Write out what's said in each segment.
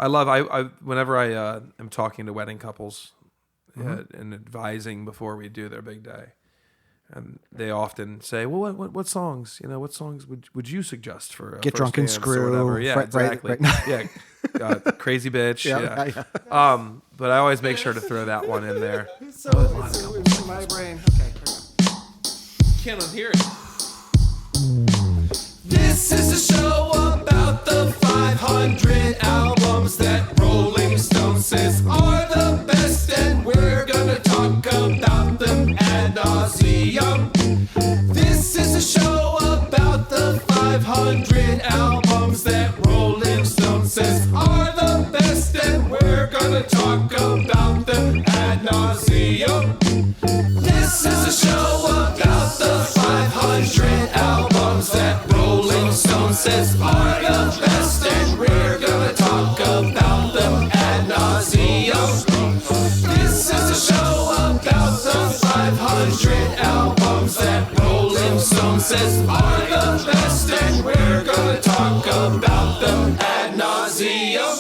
I whenever I am talking to wedding couples and advising before we do their big day, and they often say, "Well, what songs? What songs would you suggest for Get Drunk and Screw?" Or whatever? Yeah, exactly. Right. Crazy Bitch. Yeah. But I always make sure to throw that one in there. It's in my brain. Okay. Can't unhear it. This is a show about the 500 albums that Rolling Stone says are the best, and we're gonna talk about them ad nauseum. This is a show about the 500 albums that Rolling Stone says are the best, and we're gonna talk about them ad nauseum. This is a show about the 500 albums that Rolling Stone says are the best, and we're gonna talk about them ad nauseum. This is a show about the 500 albums that Rolling Stone says are the best, and we're gonna talk about them ad nauseum.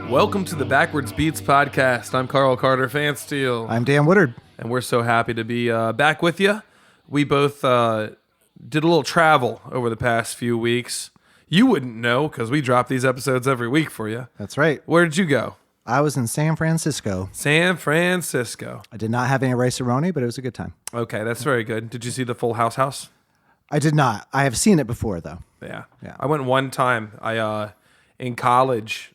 Welcome to the Backwards Beats podcast. I'm Carl Carter Fansteel. I'm Dan Woodard. And we're so happy to be back with you. We both did a little travel over the past few weeks. You wouldn't know because we drop these episodes every week for you. That's right. Where did you go? I was in San Francisco. San Francisco. I did not have any rice-a-roni, but it was a good time. Okay, that's very good. Did you see the Full House? I did not. I have seen it before, though. Yeah. Yeah. I went one time. In college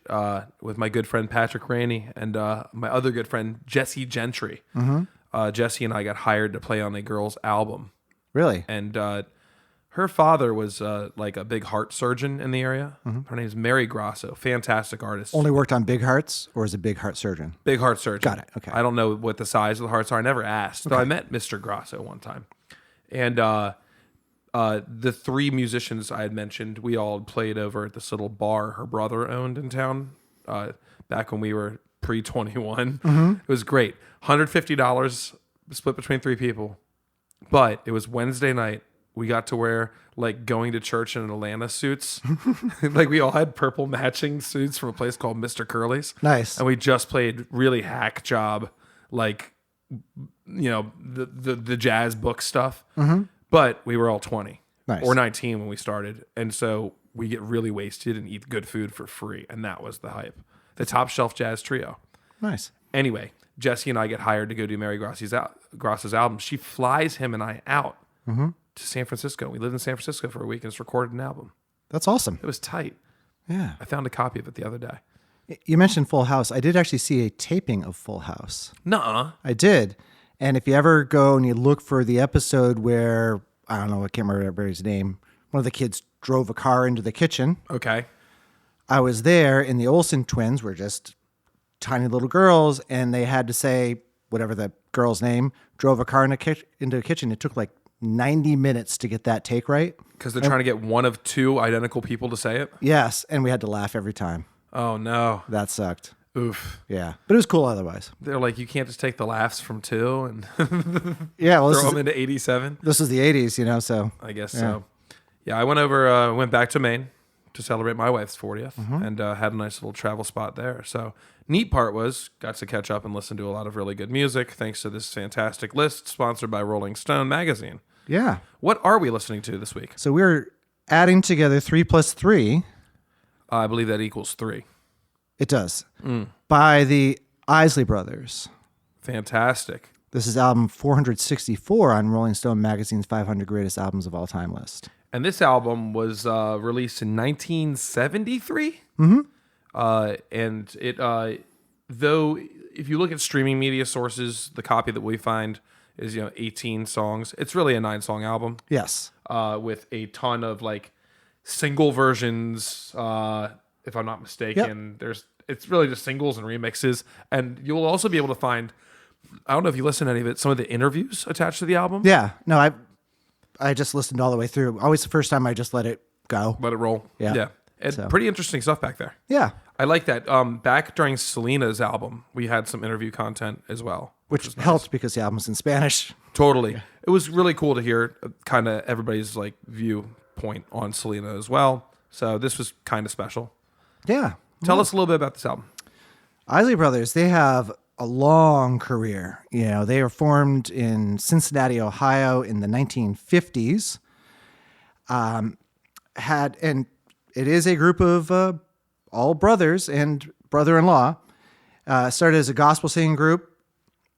with my good friend Patrick Rainey and my other good friend Jesse Gentry. Mm-hmm. Jesse and I got hired to play on a girl's album. Really? And her father was like a big heart surgeon in the area. Mm-hmm. Her name is Mary Grasso, fantastic artist. Only worked on big hearts, or is a big heart surgeon? Big heart surgeon. Got it. Okay. I don't know what the size of the hearts are. I never asked. Okay. Though I met Mr. Grasso one time. And the three musicians I had mentioned, we all played over at this little bar her brother owned in town back when we were pre-21. Mm-hmm. It was great. $150 split between three people. But it was Wednesday night. We got to wear like going to church in Atlanta suits. Like we all had purple matching suits from a place called Mr. Curly's. Nice. And we just played really hack job, like, the jazz book stuff. Mm-hmm. But we were all 20 or 19 when we started. And so we get really wasted and eat good food for free. And that was the hype. The Top Shelf Jazz Trio. Nice. Anyway, Jesse and I get hired to go do Mary Grasso's album. She flies him and I out to San Francisco. We lived in San Francisco for a week and it's recorded an album. That's awesome. It was tight. Yeah. I found a copy of it the other day. You mentioned Full House. I did actually see a taping of Full House. Nuh-uh. I did. And if you ever go and you look for the episode where, I don't know, I can't remember everybody's name, one of the kids drove a car into the kitchen. Okay. I was there, and the Olsen twins were just tiny little girls, and they had to say, whatever the girl's name, drove a car into the kitchen. It took like 90 minutes to get that take right. Because they're trying to get one of two identical people to say it? Yes, and we had to laugh every time. Oh, no. That sucked. Oof. Yeah, but it was cool otherwise. They're like, you can't just take the laughs from two and yeah, well, throw them into 87. This is the 80s, so. I guess so. Yeah, I went back to Maine to celebrate my wife's 40th and had a nice little travel spot there. So neat part was got to catch up and listen to a lot of really good music thanks to this fantastic list sponsored by Rolling Stone magazine. Yeah. What are we listening to this week? So we're adding together 3 plus 3. I believe that equals 3. It does. By the Isley Brothers. Fantastic. This is album 464 on Rolling Stone magazine's 500 greatest albums of all time list. And this album was released in 1973. Mm-hmm. And it, though, if you look at streaming media sources, the copy that we find is 18 songs. It's really a 9-song album. Yes. With a ton of like single versions. If I'm not mistaken, it's really just singles and remixes. And you'll also be able to find, I don't know if you listen to any of it, some of the interviews attached to the album. Yeah. No, I just listened all the way through. Always the first time I just let it go. Let it roll. Yeah. And pretty interesting stuff back there. Yeah. I like that. Back during Selena's album, we had some interview content as well. Which helped because the album's in Spanish. Totally. Yeah. It was really cool to hear kind of everybody's like viewpoint on Selena as well. So this was kind of special. Yeah. Tell us a little bit about this album. Isley Brothers, they have a long career. You know, they were formed in Cincinnati, Ohio in the 1950s. And it is a group of all brothers and brother-in-law. Started as a gospel singing group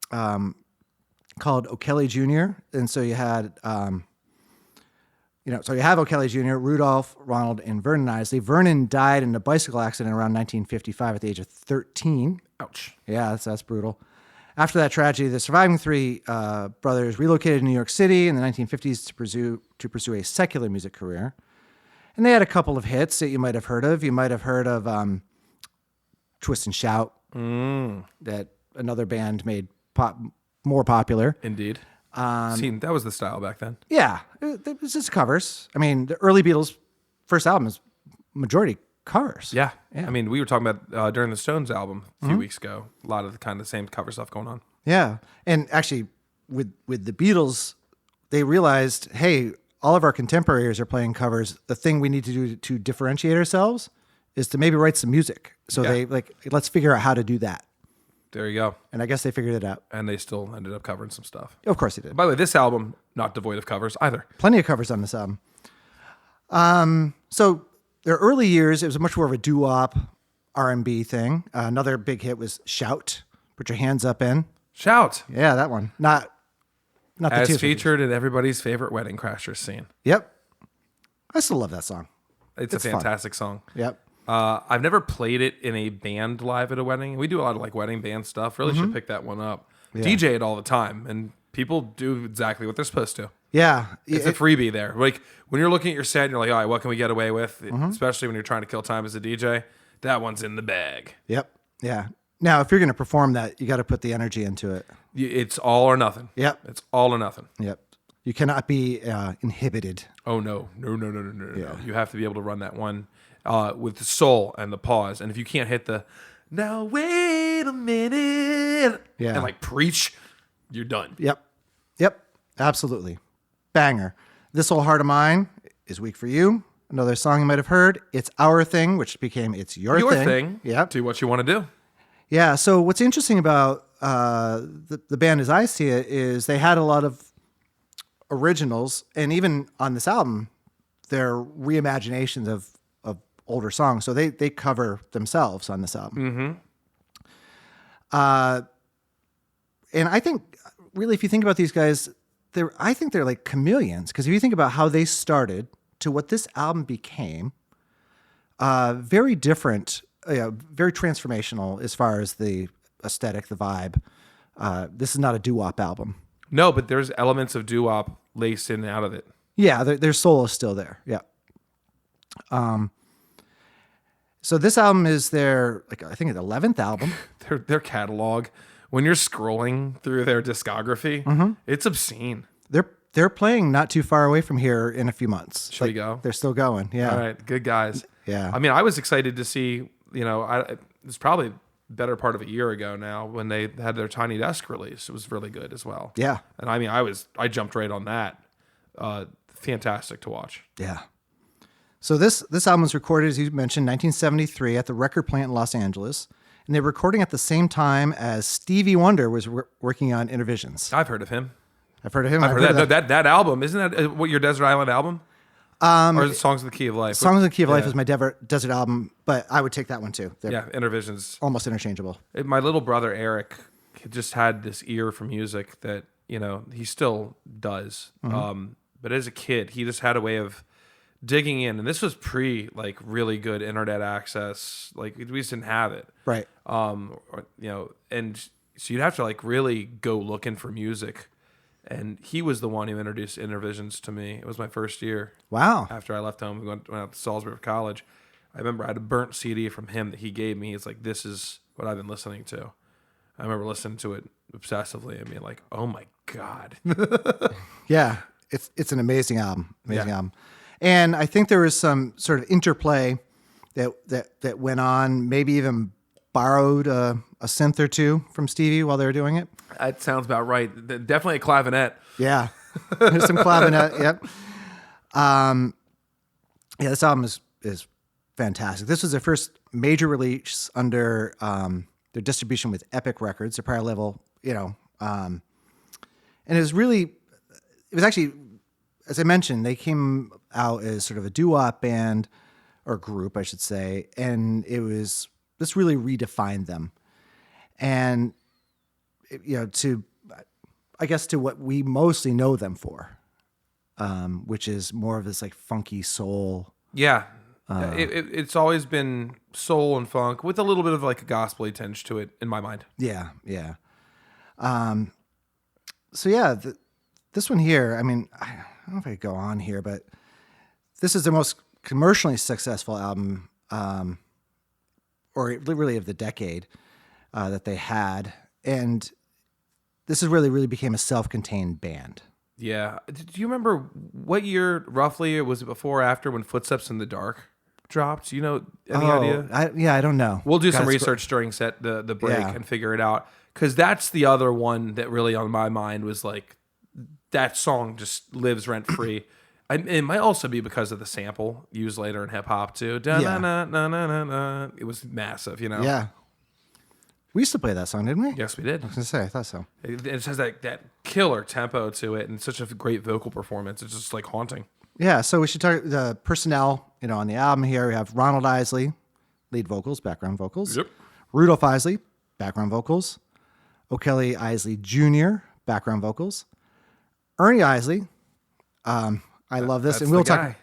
called O'Kelly Jr. And so you had, so you have O'Kelly Jr., Rudolph, Ronald, and Vernon Isley. Vernon died in a bicycle accident around 1955 at the age of 13. Ouch. Yeah, that's brutal. After that tragedy, the surviving three brothers relocated to New York City in the 1950s to pursue a secular music career. And they had a couple of hits that you might have heard of. You might have heard of Twist and Shout, that another band made more popular. Indeed. That was the style back then. Yeah, it was just covers. I mean, the early Beatles' first album is majority covers. Yeah. I mean, we were talking about during the Stones album a few weeks ago, a lot of the kind of same cover stuff going on. Yeah. And actually, with the Beatles, they realized, hey, all of our contemporaries are playing covers. The thing we need to do to differentiate ourselves is to maybe write some music. So let's figure out how to do that. There you go. And I guess they figured it out. And they still ended up covering some stuff. Of course they did. By the way, this album, not devoid of covers either. Plenty of covers on this album. So their early years, it was much more of a doo-wop R&B thing. Another big hit was Shout. Put your hands up in. Shout. Yeah, that one. Not the As Tears for featured in everybody's favorite Wedding Crashers scene. Yep. I still love that song. It's a fantastic song. Yep. I've never played it in a band live at a wedding. We do a lot of like wedding band stuff. Really should pick that one up. Yeah. DJ it all the time, and people do exactly what they're supposed to. Yeah. It's a freebie there. Like when you're looking at your set and you're like, all right, what can we get away with? Especially when you're trying to kill time as a DJ, that one's in the bag. Yep. Yeah. Now, if you're going to perform that, you got to put the energy into it. It's all or nothing. Yep. It's all or nothing. Yep. You cannot be inhibited. Oh, no. No. You have to be able to run that one with the soul and the pause. And if you can't hit the, now wait a minute, and like preach, you're done. Yep. Absolutely. Banger. This Old Heart of Mine is weak for you. Another song you might have heard. It's Our Thing, which became It's Your Thing. Yep. Do what you want to do. Yeah. So what's interesting about the band as I see it is they had a lot of originals, and even on this album, they're reimaginations of older songs. So they cover themselves on this album. And I think really, if you think about these guys, I think they're like chameleons, because if you think about how they started to what this album became, very different, very transformational as far as the aesthetic, the vibe. This is not a doo-wop album. No, but there's elements of doo-wop laced in and out of it. Yeah, their soul is still there. Yeah. So this album is their, I think, 11th album. Their catalog, when you're scrolling through their discography, it's obscene. They're playing not too far away from here in a few months. Should we go? They're still going. Yeah. All right, good guys. Yeah. I mean, I was excited to see. It's probably better part of a year ago now when they had their Tiny Desk release. It was really good as well. Yeah. And I mean, I jumped right on that. Fantastic to watch. Yeah. So this album was recorded, as you mentioned, 1973 at the record plant in Los Angeles. And they were recording at the same time as Stevie Wonder was working on Intervisions. I've heard of him. I've heard of him. I've heard that. No, that album, isn't that what your Desert Island album? Or is it Songs of the Key of Life? Songs of the Key of Life is my desert album, but I would take that one too. They're Intervisions. almost interchangeable. My little brother Eric just had this ear for music that, he still does. But as a kid, he just had a way of digging in, and this was pre really good internet access. We just didn't have it. Right. And so you'd have to really go looking for music. And he was the one who introduced Intervisions to me. It was my first year. Wow. After I left home, we went out to Salisbury for college. I remember I had a burnt CD from him that he gave me. It's like, this is what I've been listening to. I remember listening to it obsessively and being like, oh my God. Yeah. It's an amazing album. Amazing album. And I think there was some sort of interplay that went on, maybe even borrowed a synth or two from Stevie while they were doing it. That sounds about right. Definitely a clavinet. Yeah. There's some clavinet. Yep. This album is fantastic. This was their first major release under their distribution with Epic Records, their prior level, and it was actually, as I mentioned, they came out as sort of a doo-wop band or group, I should say, and this really redefined them. And, to what we mostly know them for, which is more of this like funky soul. Yeah. It's always been soul and funk with a little bit of like a gospel-y tinge to it in my mind. Yeah. Yeah. This one here, I mean, I don't know if I could go on here, but this is the most commercially successful album, or really of the decade that they had. And this is really became a self-contained band. Yeah. Do you remember what year roughly? Was it before or after when Footsteps in the Dark dropped? Any idea? I don't know. We'll do some research during the break and figure it out. Because that's the other one that really on my mind was like, that song just lives rent free. It might also be because of the sample used later in hip hop too. It was massive, Yeah. We used to play that song, didn't we? Yes, we did. I was going to say, I thought so. It just has that killer tempo to it and such a great vocal performance. It's just like haunting. Yeah, so we should talk the personnel, on the album here. We have Ronald Isley, lead vocals, background vocals. Yep. Rudolph Isley, background vocals. O'Kelly Isley Jr., background vocals. Ernie Isley, I love this. And we'll talk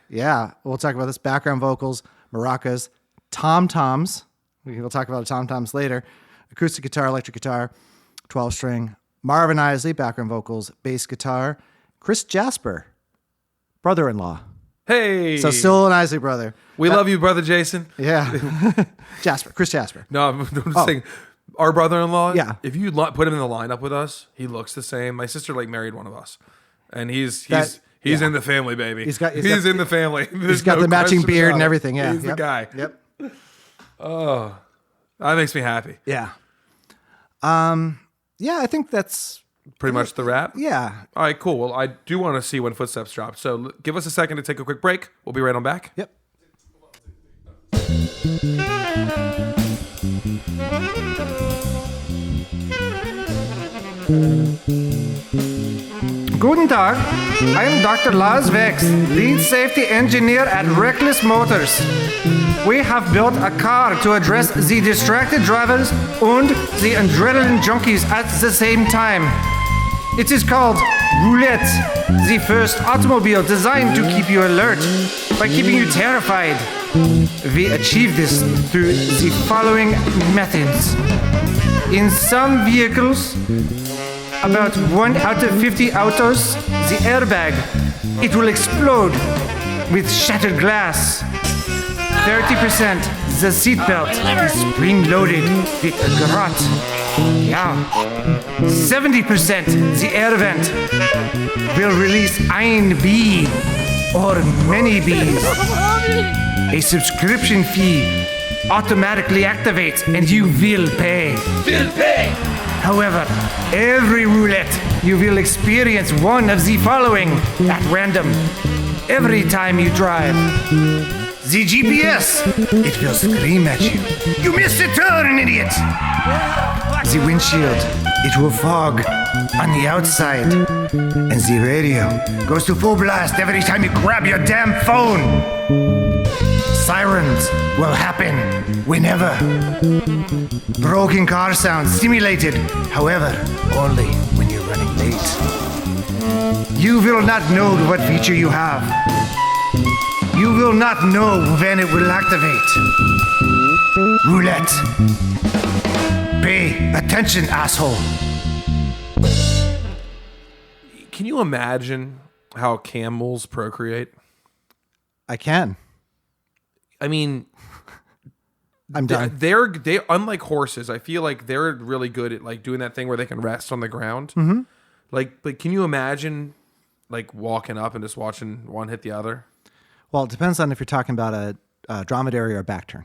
about this. Background vocals, maracas, tom-toms. We'll talk about tom-toms later. Acoustic guitar, electric guitar, 12-string. Marvin Isley, background vocals, bass guitar. Chris Jasper, brother-in-law. Hey! So still an Isley brother. We love you, brother Jason. Yeah. Chris Jasper. No, I'm just saying, our brother-in-law, yeah. If you put him in the lineup with us, he looks the same. My sister married one of us. And he's in the family, baby. He's in the family. He's got the matching beard and everything. Yeah, he's the guy. Yep. Oh, that makes me happy. Yeah. I think that's pretty much the wrap. Yeah. All right, cool. Well, I do want to see when Footsteps drop. So give us a second to take a quick break. We'll be right on back. Yep. Guten Tag, I am Dr. Lars Vex, lead safety engineer at Reckless Motors. We have built a car to address the distracted drivers and the adrenaline junkies at the same time. It is called Roulette, the first automobile designed to keep you alert by keeping you terrified. We achieve this through the following methods. In some vehicles, about 1 out of 50 autos, the airbag, it will explode with shattered glass. 30%, the seatbelt is spring-loaded with a garrote. Yeah. 70%, the air vent will release ein bee or many bees. A subscription fee automatically activates and you will pay. However, every roulette, you will experience one of the following at random every time you drive. The GPS, it will scream at you. You missed a turn, idiot! The windshield, it will fog on the outside. And the radio goes to full blast every time you grab your damn phone. Sirens will happen whenever. Broken car sounds simulated, however, only when you're running late. You will not know what feature you have. You will not know when it will activate. Roulette. Pay attention, asshole. Can you imagine how camels procreate? I can. I mean, I'm done. They're unlike horses. I feel like they're really good at like doing that thing where they can rest on the ground. Mm-hmm. But can you imagine like walking up and just watching one hit the other? Well, it depends on if you're talking about a dromedary or a back turn.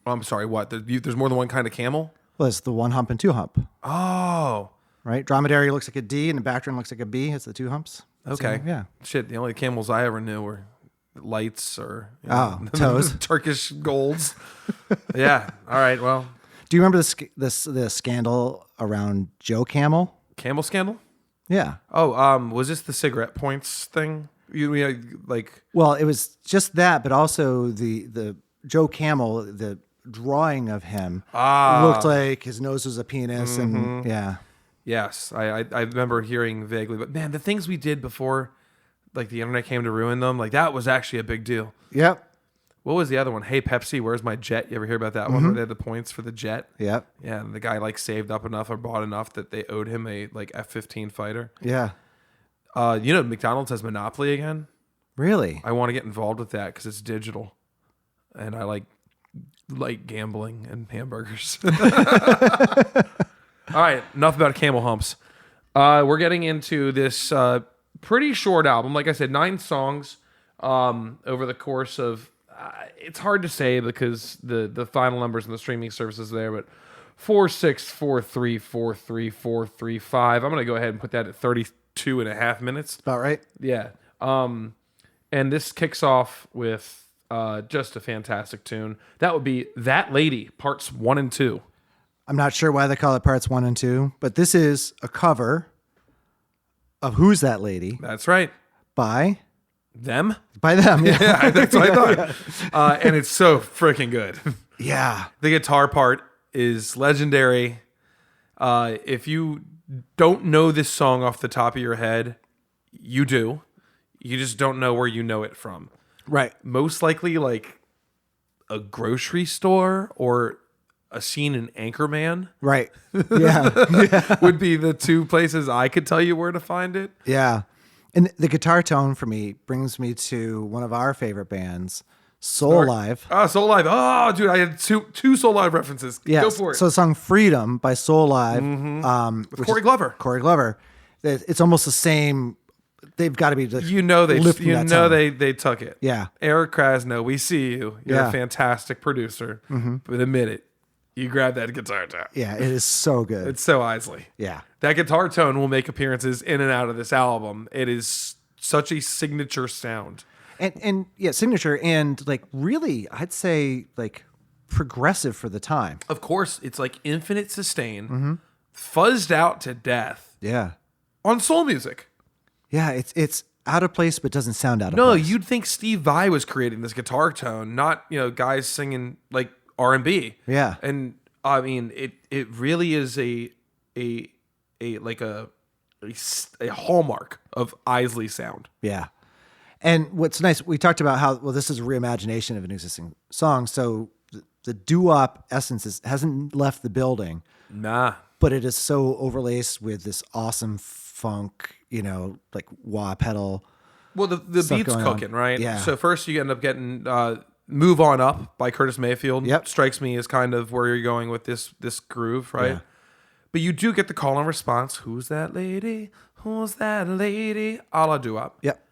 Oh, I'm sorry. What? There's more than one kind of camel? Well, it's the one hump and two hump. Oh, right. Dromedary looks like a D, and the back turn looks like a B. It's the two humps. okay. So, yeah. Shit. The only camels I ever knew were lights or toes. Turkish golds. Yeah. All right. Well, Do you remember the scandal around Joe Camel? Camel scandal. Yeah. Oh, was this the cigarette points thing? Like. Well, it was just that, but also the Joe Camel, the drawing of him looked like his nose was a penis, and yeah. Yes, I remember hearing vaguely, but man, the things we did before, like the internet came to ruin them, like that was actually a big deal. Yep. What was the other one? Hey Pepsi, where's my jet? You ever hear about that one where they had the points for the jet? Yep. Yeah, and the guy like saved up enough or bought enough that they owed him a like F-15 fighter. Yeah. McDonald's has Monopoly again. Really? I want to get involved with that because it's digital, and I like gambling and hamburgers. All right, enough about camel humps. We're getting into this pretty short album. Like I said, 9 songs over the course of. It's hard to say because the final numbers in the streaming services there, but 4, 6, 4, 3, 4, 3, 4, 3, 5. I'm gonna go ahead and put that at 32 and a half minutes. About right. Yeah. And this kicks off with just a fantastic tune. That would be That Lady, parts 1 and 2. I'm not sure why they call it parts 1 and 2, but this is a cover of Who's That Lady That's right. by Them? them. Yeah. Yeah, that's what I thought. And it's so freaking good. Yeah. The guitar part is legendary. If you don't know this song off the top of your head, you do. You just don't know where you know it from. Right. Most likely like a grocery store or a scene in Anchorman Right. Yeah. would be the 2 places I could tell you where to find it. Yeah. And the guitar tone for me brings me to one of our favorite bands, Soul Live. Oh, Soul Live. Oh, dude, I had two Soul Live references. Yes. Go for it. So the song Freedom by Soul Live. With Corey Glover. Corey Glover. It's almost the same. They've got to be the You know they took it. Yeah. Eric Krasno, we see you. You're Yeah. a fantastic producer. But admit it. You grab that guitar tone. Yeah, it is so good. It's so Isley. Yeah. That guitar tone will make appearances in and out of this album. It is such a signature sound. And yeah, signature and like really, I'd say like progressive for the time. Of course, it's like infinite sustain, fuzzed out to death Yeah. on soul music. Yeah, it's out of place but doesn't sound out of No, place. you'd think Steve Vai was creating this guitar tone, not guys singing like R&B. Yeah. And I mean, it really is a hallmark of Isley sound. Yeah. And what's nice, we talked about how, well, this is a reimagination of an existing song. So the doo-wop essence hasn't left the building, Nah. but it is so overlaced with this awesome funk, like wah pedal. Well, the Stuff beat's going on. cooking, right? Yeah. So first you end up getting Move On Up by Curtis Mayfield. Yep. Strikes me as kind of where you're going with this groove, right? Yeah. But you do get the call and response. Who's that lady? Who's that lady? A la doo-wop. Yep.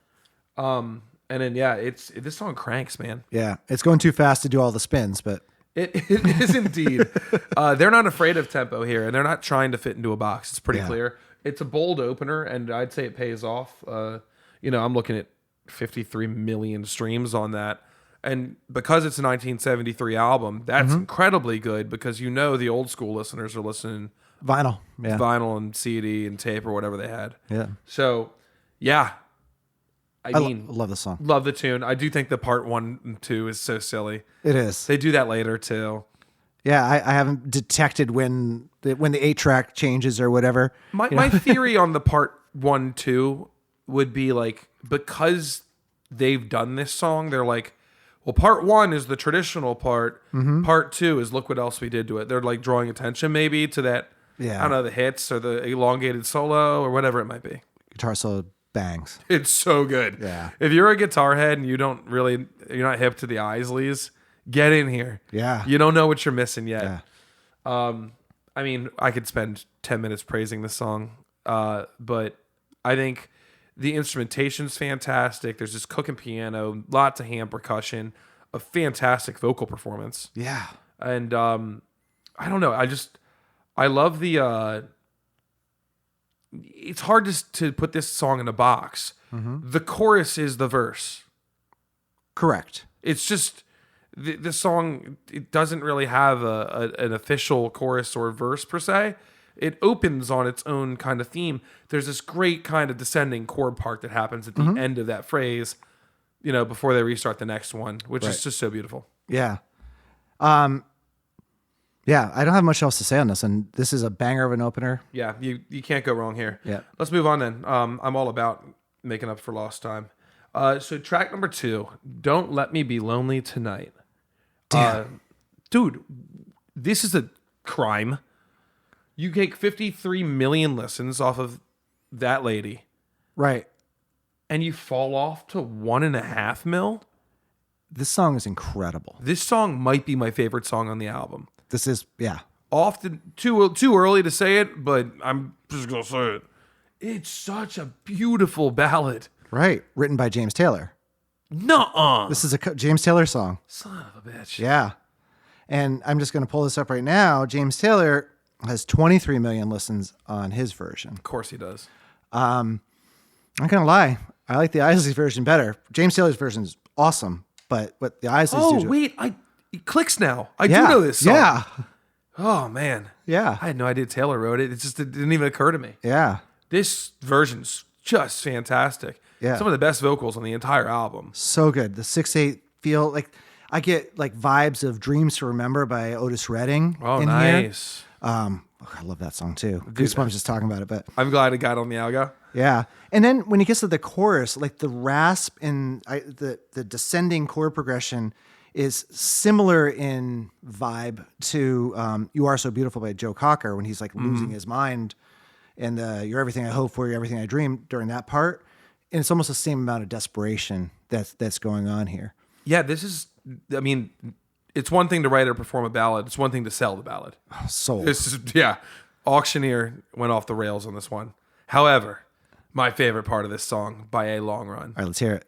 And then this song cranks, man. Yeah. It's going too fast to do all the spins, but It is indeed. They're not afraid of tempo here, and they're not trying to fit into a box. It's pretty Yeah. clear. It's a bold opener, and I'd say it pays off. I'm looking at 53 million streams on that. And because it's a 1973 album, that's incredibly good because the old school listeners are listening vinyl. Yeah. vinyl and CD and tape or whatever they had. Yeah. So, yeah. I I mean, love the song. love the tune. I do think the part 1 and 2 is so silly. It is. They do that later too. Yeah. I haven't detected when the 8-track changes or whatever. My theory on the part 1, 2 would be like, because they've done this song, they're like, well, part 1 is the traditional part. Part 2 is look what else we did to it. They're like drawing attention maybe to that. Yeah. I don't know, the hits or the elongated solo or whatever it might be. Guitar solo bangs. It's so good. Yeah. If you're a guitar head and you're not hip to the Isleys, get in here. Yeah. You don't know what you're missing yet. Yeah. I mean, I could spend 10 minutes praising this song, but I think the instrumentation's fantastic. There's this cooking piano, lots of hand percussion, a fantastic vocal performance. Yeah. And I don't know. I love the. It's hard to put this song in a box. The chorus is the verse. Correct. It's just the song. It doesn't really have an official chorus or verse per se. It opens on its own kind of theme. There's this great kind of descending chord part that happens at the end of that phrase, before they restart the next one, which is just so beautiful. Yeah. Yeah, I don't have much else to say on this, and this is a banger of an opener. Yeah, you can't go wrong here. Yeah. Let's move on then. I'm all about making up for lost time. So track number 2, Don't Let Me Be Lonely Tonight. Dude, this is a crime. You take 53 million listens off of that lady, Right. and you fall off to 1.5 mil. This song is incredible. This song might be my favorite song on the album. This is, yeah. Often too early to say it, but I'm just gonna say it. It's such a beautiful ballad. Right. Written by James Taylor. Nuh-uh. This is a James Taylor song. Son of a bitch. Yeah. And I'm just going to pull this up right now. James Taylor has 23 million listens on his version. Of course he does. I'm not going to lie. I like the Isley version better. James Taylor's version is awesome, but what the Isleys do... Oh, wait. It clicks now. I do Yeah. know this song. Yeah. Oh, man. Yeah. I had no idea Taylor wrote it. It didn't even occur to me. Yeah. This version's just fantastic. Yeah. Some of the best vocals on the entire album. So good. The 6/8 feel like I get like vibes of Dreams to Remember by Otis Redding. Oh, in nice. Here. I love that song too. Goosebumps just talking about it, but I'm glad it got on the algo. yeah. And then when he gets to the chorus, like the rasp and the descending chord progression is similar in vibe to You Are So Beautiful by Joe Cocker when he's like losing his mind and You're Everything I Hope For, You're Everything I Dream during that part. And it's almost the same amount of desperation that's going on here. Yeah, it's one thing to write or perform a ballad. It's one thing to sell the ballad. Soul. Auctioneer went off the rails on this one. However, my favorite part of this song by a long run All right, let's hear it.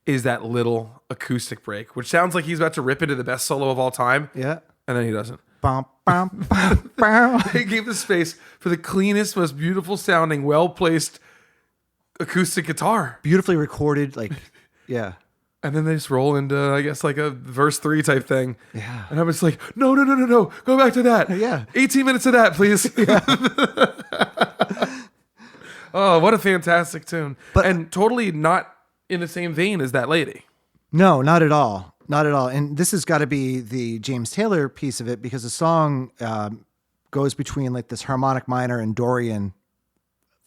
is that little acoustic break, which sounds like he's about to rip into the best solo of all time. Yeah. And then he doesn't. Bum, bum, bum, bum. They gave the space for the cleanest, most beautiful sounding, well-placed acoustic guitar. Beautifully recorded, like, yeah. And then they just roll into, I guess, like a verse 3 type thing. Yeah. And I was like, no. Go back to that. Yeah. 18 minutes of that, please. Oh, what a fantastic tune. And totally not in the same vein as that lady. No, not at all. Not at all. And this has got to be the James Taylor piece of it because the song goes between like this harmonic minor and Dorian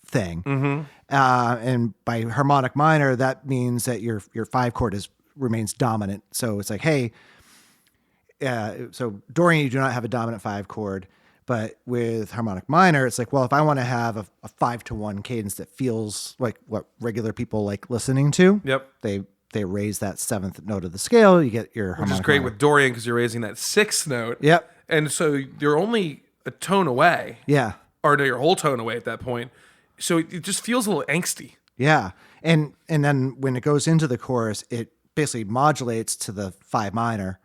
thing. Mm-hmm. And by harmonic minor, that means that your 5 chord remains dominant. So it's like, hey, so Dorian, you do not have a dominant 5 chord. But with harmonic minor, it's like, well, if I want to have a 5-to-1 cadence that feels like what regular people like listening to, Yep. they raise that 7th note of the scale. You get your harmonic Which is great minor. with Dorian because you're raising that 6th note. Yep. And so you're only a tone away. Yeah. Or no, you're a whole tone away at that point. So it just feels a little angsty. Yeah. And then when it goes into the chorus, it basically modulates to the 5 minor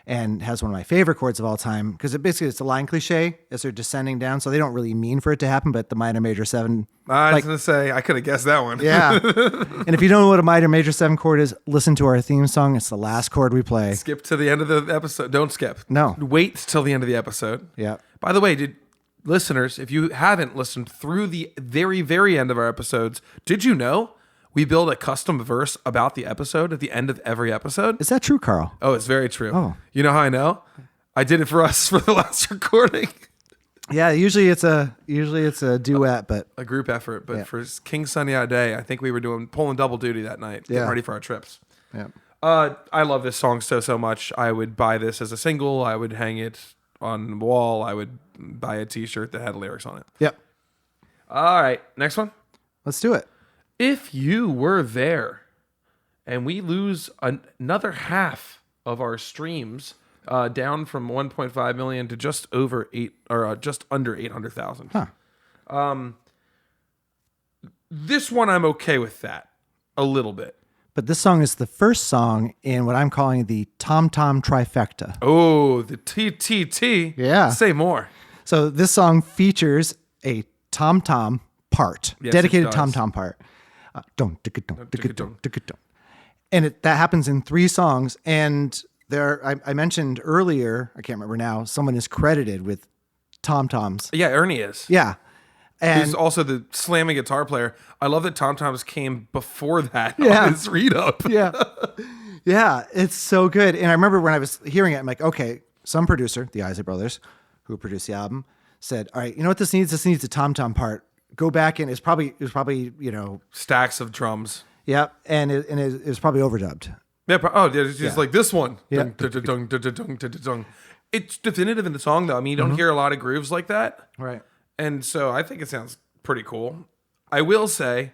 and has one of my favorite chords of all time because it's a line cliche as they're descending down. So they don't really mean for it to happen, but the minor major 7. I was going to say, I could have guessed that one. Yeah. And if you don't know what a minor major 7 chord is, listen to our theme song. It's the last chord we play. Skip to the end of the episode. Don't skip. No. Wait till the end of the episode. Yeah. By the way, listeners, if you haven't listened through the very, very end of our episodes, did you know we build a custom verse about the episode at the end of every episode? Is that true, Carl? Oh, it's very true. Oh. You know how I know? I did it for us for the last recording. Yeah, usually it's a duet, but A group effort. But Yeah. for King Sunny Out Day, I think we were pulling double duty that night, getting Yeah. ready for our trips. yeah. I love this song so much. I would buy this as a single. I would hang it on the wall. I would buy a t-shirt that had lyrics on it. Yep. All right, next one. Let's do it. If you were there and we lose another half of our streams down from 1.5 million to just over just under 800,000. Huh. This one, I'm okay with that a little bit. But this song is the first song in what I'm calling the Tom Tom trifecta. Oh, the TTT. Yeah. Say more. So this song features a tom tom part, Yes, dedicated it does. tom tom part. Don't. And that happens in 3 songs. And I mentioned earlier, I can't remember now, someone is credited with tom-toms. Yeah, Ernie is. Yeah. And He's also the slamming guitar player. I love that Tom Toms came before that Yeah. on his read up. yeah. Yeah, it's so good. And I remember when I was hearing it, I'm like, okay, some producer, the Isley Brothers, who produced the album, said, all right, you know what this needs? This needs a tom-tom part. Go back in. It was probably, Stacks of drums. yeah, and it was probably overdubbed. Yeah, it's just like this one. Yeah. Dung, dung, dung, dung, dung, dung, dung. It's definitive in the song, though. I mean, you don't hear a lot of grooves like that. Right. And so I think it sounds pretty cool. I will say,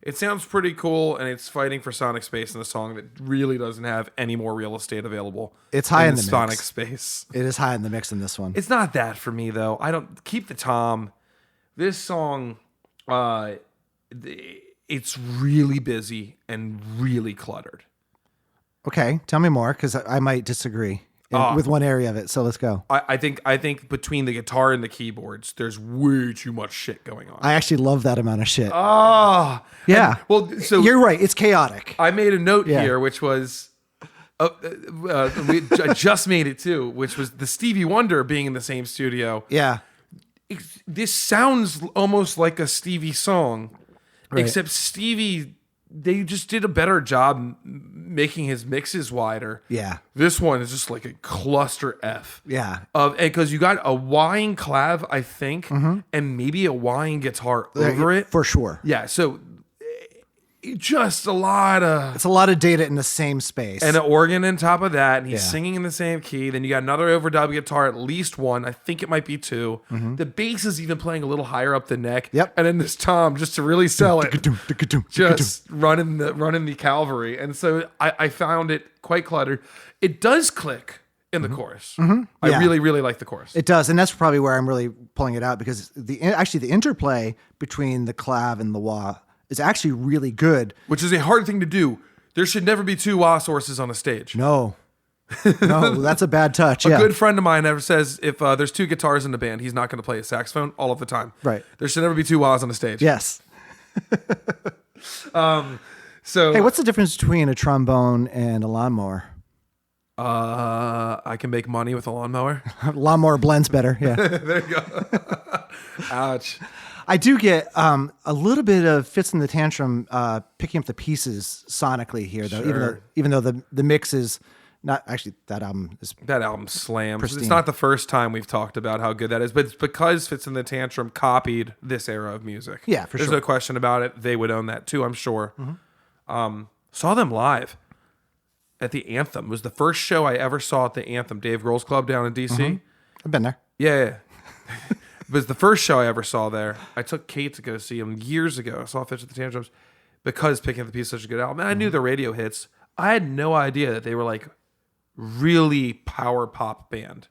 it sounds pretty cool, and it's fighting for sonic space in a song that really doesn't have any more real estate available. It's high in the sonic mix. space. It is high in the mix in this one. It's not that for me, though. I don't keep the tom. This song, it's really busy and really cluttered. Okay, tell me more, because I might disagree with one area of it. So let's go. I think between the guitar and the keyboards, there's way too much shit going on. I actually love that amount of shit. Yeah. So You're right. It's chaotic. I made a note Yeah. here, which was, I just made it too, which was the Stevie Wonder being in the same studio. Yeah. This sounds almost like a Stevie song, Right. except Stevie, they just did a better job making his mixes wider. Yeah. This one is just like a cluster F. Yeah. Because you got a whine clav, I think, and maybe a whine guitar over it. For sure. Yeah, so just a lot of... It's a lot of data in the same space. And an organ on top of that, and he's Yeah. singing in the same key. Then you got another overdub guitar, at least one. I think it might be 2. The bass is even playing a little higher up the neck. Yep. And then this tom, just to really sell it, just running the cavalry. And so I found it quite cluttered. It does click in the chorus. I Yeah. really, really like the chorus. It does, and that's probably where I'm really pulling it out, because the interplay between the clav and the wah is actually really good. Which is a hard thing to do. There should never be 2 wah sources on a stage. No, that's a bad touch. A Yeah. good friend of mine ever says if there's 2 guitars in the band, he's not going to play a saxophone all of the time. Right. There should never be 2 wahs on a stage. Yes. So Hey, what's the difference between a trombone and a lawnmower? I can make money with a lawnmower. Lawnmower blends better. Yeah. There you go. Ouch. I do get a little bit of Fits in the Tantrum picking up the pieces sonically here, though. Sure. Even though the mix is not actually, that album is That album slams. Pristine. It's not the first time we've talked about how good that is, but it's because Fits in the Tantrum copied this era of music. Yeah, for There's sure. no question about it. They would own that too, I'm sure. Saw them live at the Anthem. It was the first show I ever saw at the Anthem, Dave Grohl's club down in DC. I've been there. Yeah. It was the first show I ever saw there. I took Kate to go see him years ago. I saw Fits in the Tantrums because Picking Up the Piece is such a good album. And I knew the radio hits. I had no idea that they were like really power pop band.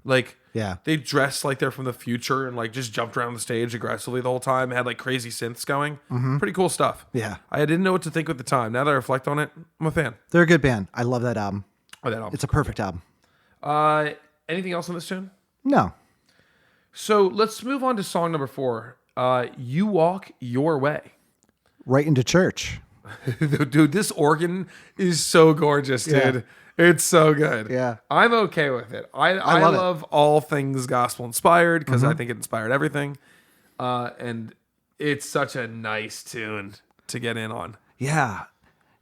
Like, Yeah. they dressed like they're from the future and like just jumped around the stage aggressively the whole time. Had like crazy synths going. Pretty cool stuff. Yeah. I didn't know what to think at the time. Now that I reflect on it, I'm a fan They're a good band. I love that album. of that album. It's a perfect album. Anything else on this tune? No. So let's move on to song number 4. You Walk Your Way. Right into church. Dude, this organ is so gorgeous, dude. Yeah. It's so good. Yeah. I'm okay with it. I love it. love all things gospel inspired because I think it inspired everything. And it's such a nice tune to get in on. Yeah.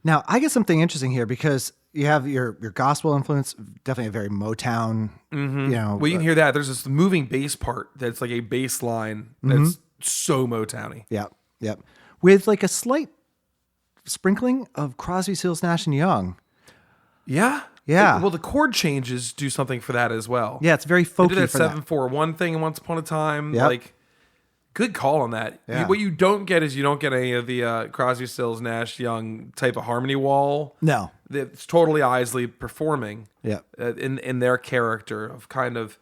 Now, I get something interesting here, because you have your gospel influence, definitely a very Motown, you know. Well, you can hear that. There's this moving bass part that's like a bass line that's so Motowny. Yep. Yep. With like a slight sprinkling of Crosby, Stills, Nash and Young. Yeah. Yeah. Well, the chord changes do something for that as well. Yeah, it's very They folky did that for that. 7-4-1 thing once upon a time. Yep. Like, good call on that. Yeah. What you don't get is you don't get any of the Crosby, Stills, Nash, Young type of harmony wall. No. It's totally Isley performing. Yeah. In their character of kind of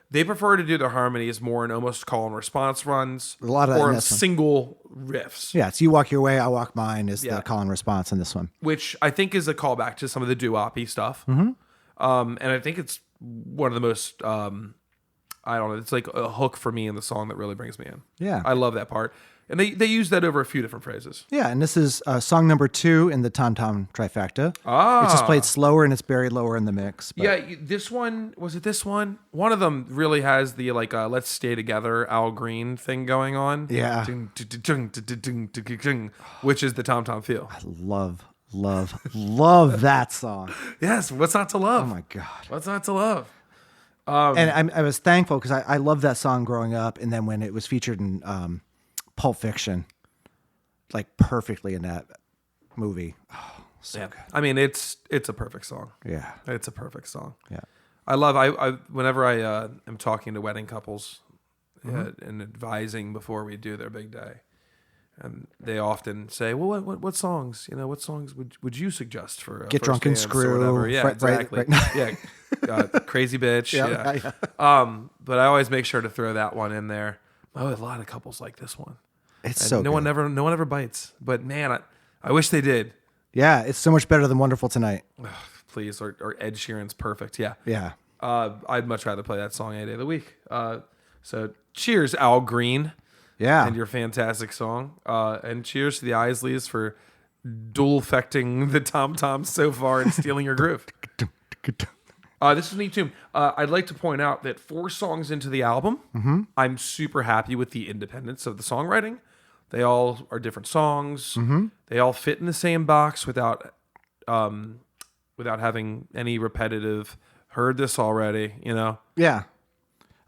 they prefer to do the harmonies more in almost call and response runs. A lot of that or in in this one. single riffs. Yeah, it's You Walk Your Way, I Walk Mine is Yeah. the call and response in this one. Which I think is a callback to some of the doo-wop stuff. And I think it's one of the most I don't know, it's like a hook for me in the song that really brings me in. Yeah. I love that part. And they use that over a few different phrases. Yeah, and this is song number 2 in the Tom Tom trifecta. Ah. It's just played slower and it's buried lower in the mix. But Yeah, this one, was it this one? One of them really has the like Let's Stay Together Al Green thing going on. Yeah. Which is the Tom Tom feel. love that song. Yes, what's not to love? Oh my God. What's not to love? And I was thankful because I loved that song growing up. And then when it was featured in Pulp Fiction, like perfectly in that movie. Oh, so Yeah. good. I mean, it's a perfect song. Yeah. It's a perfect song. Yeah. I whenever I am talking to wedding couples and advising before we do their big day, and they often say, "Well, what songs? What songs would you suggest for Get first Drunk and dance or Screw, whatever?" Yeah, right- exactly. right. Crazy bitch. Yeah. But I always make sure to throw that one in there. Oh, a lot of couples like this one. It's And so no good. one ever bites. But man, I wish they did. Yeah, it's so much better than Wonderful Tonight. Please, or Ed Sheeran's Perfect. Yeah. Yeah. I'd much rather play that song any day of the week. So cheers, Al Green, Yeah. and your fantastic song. And cheers to the Isleys for dual-fecting the tom-toms so far and stealing your groove. This is a neat tune. I'd like to point out that 4 songs into the album, I'm super happy with the independence of the songwriting. They all are different songs. They all fit in the same box without having any repetitive, heard this already, Yeah.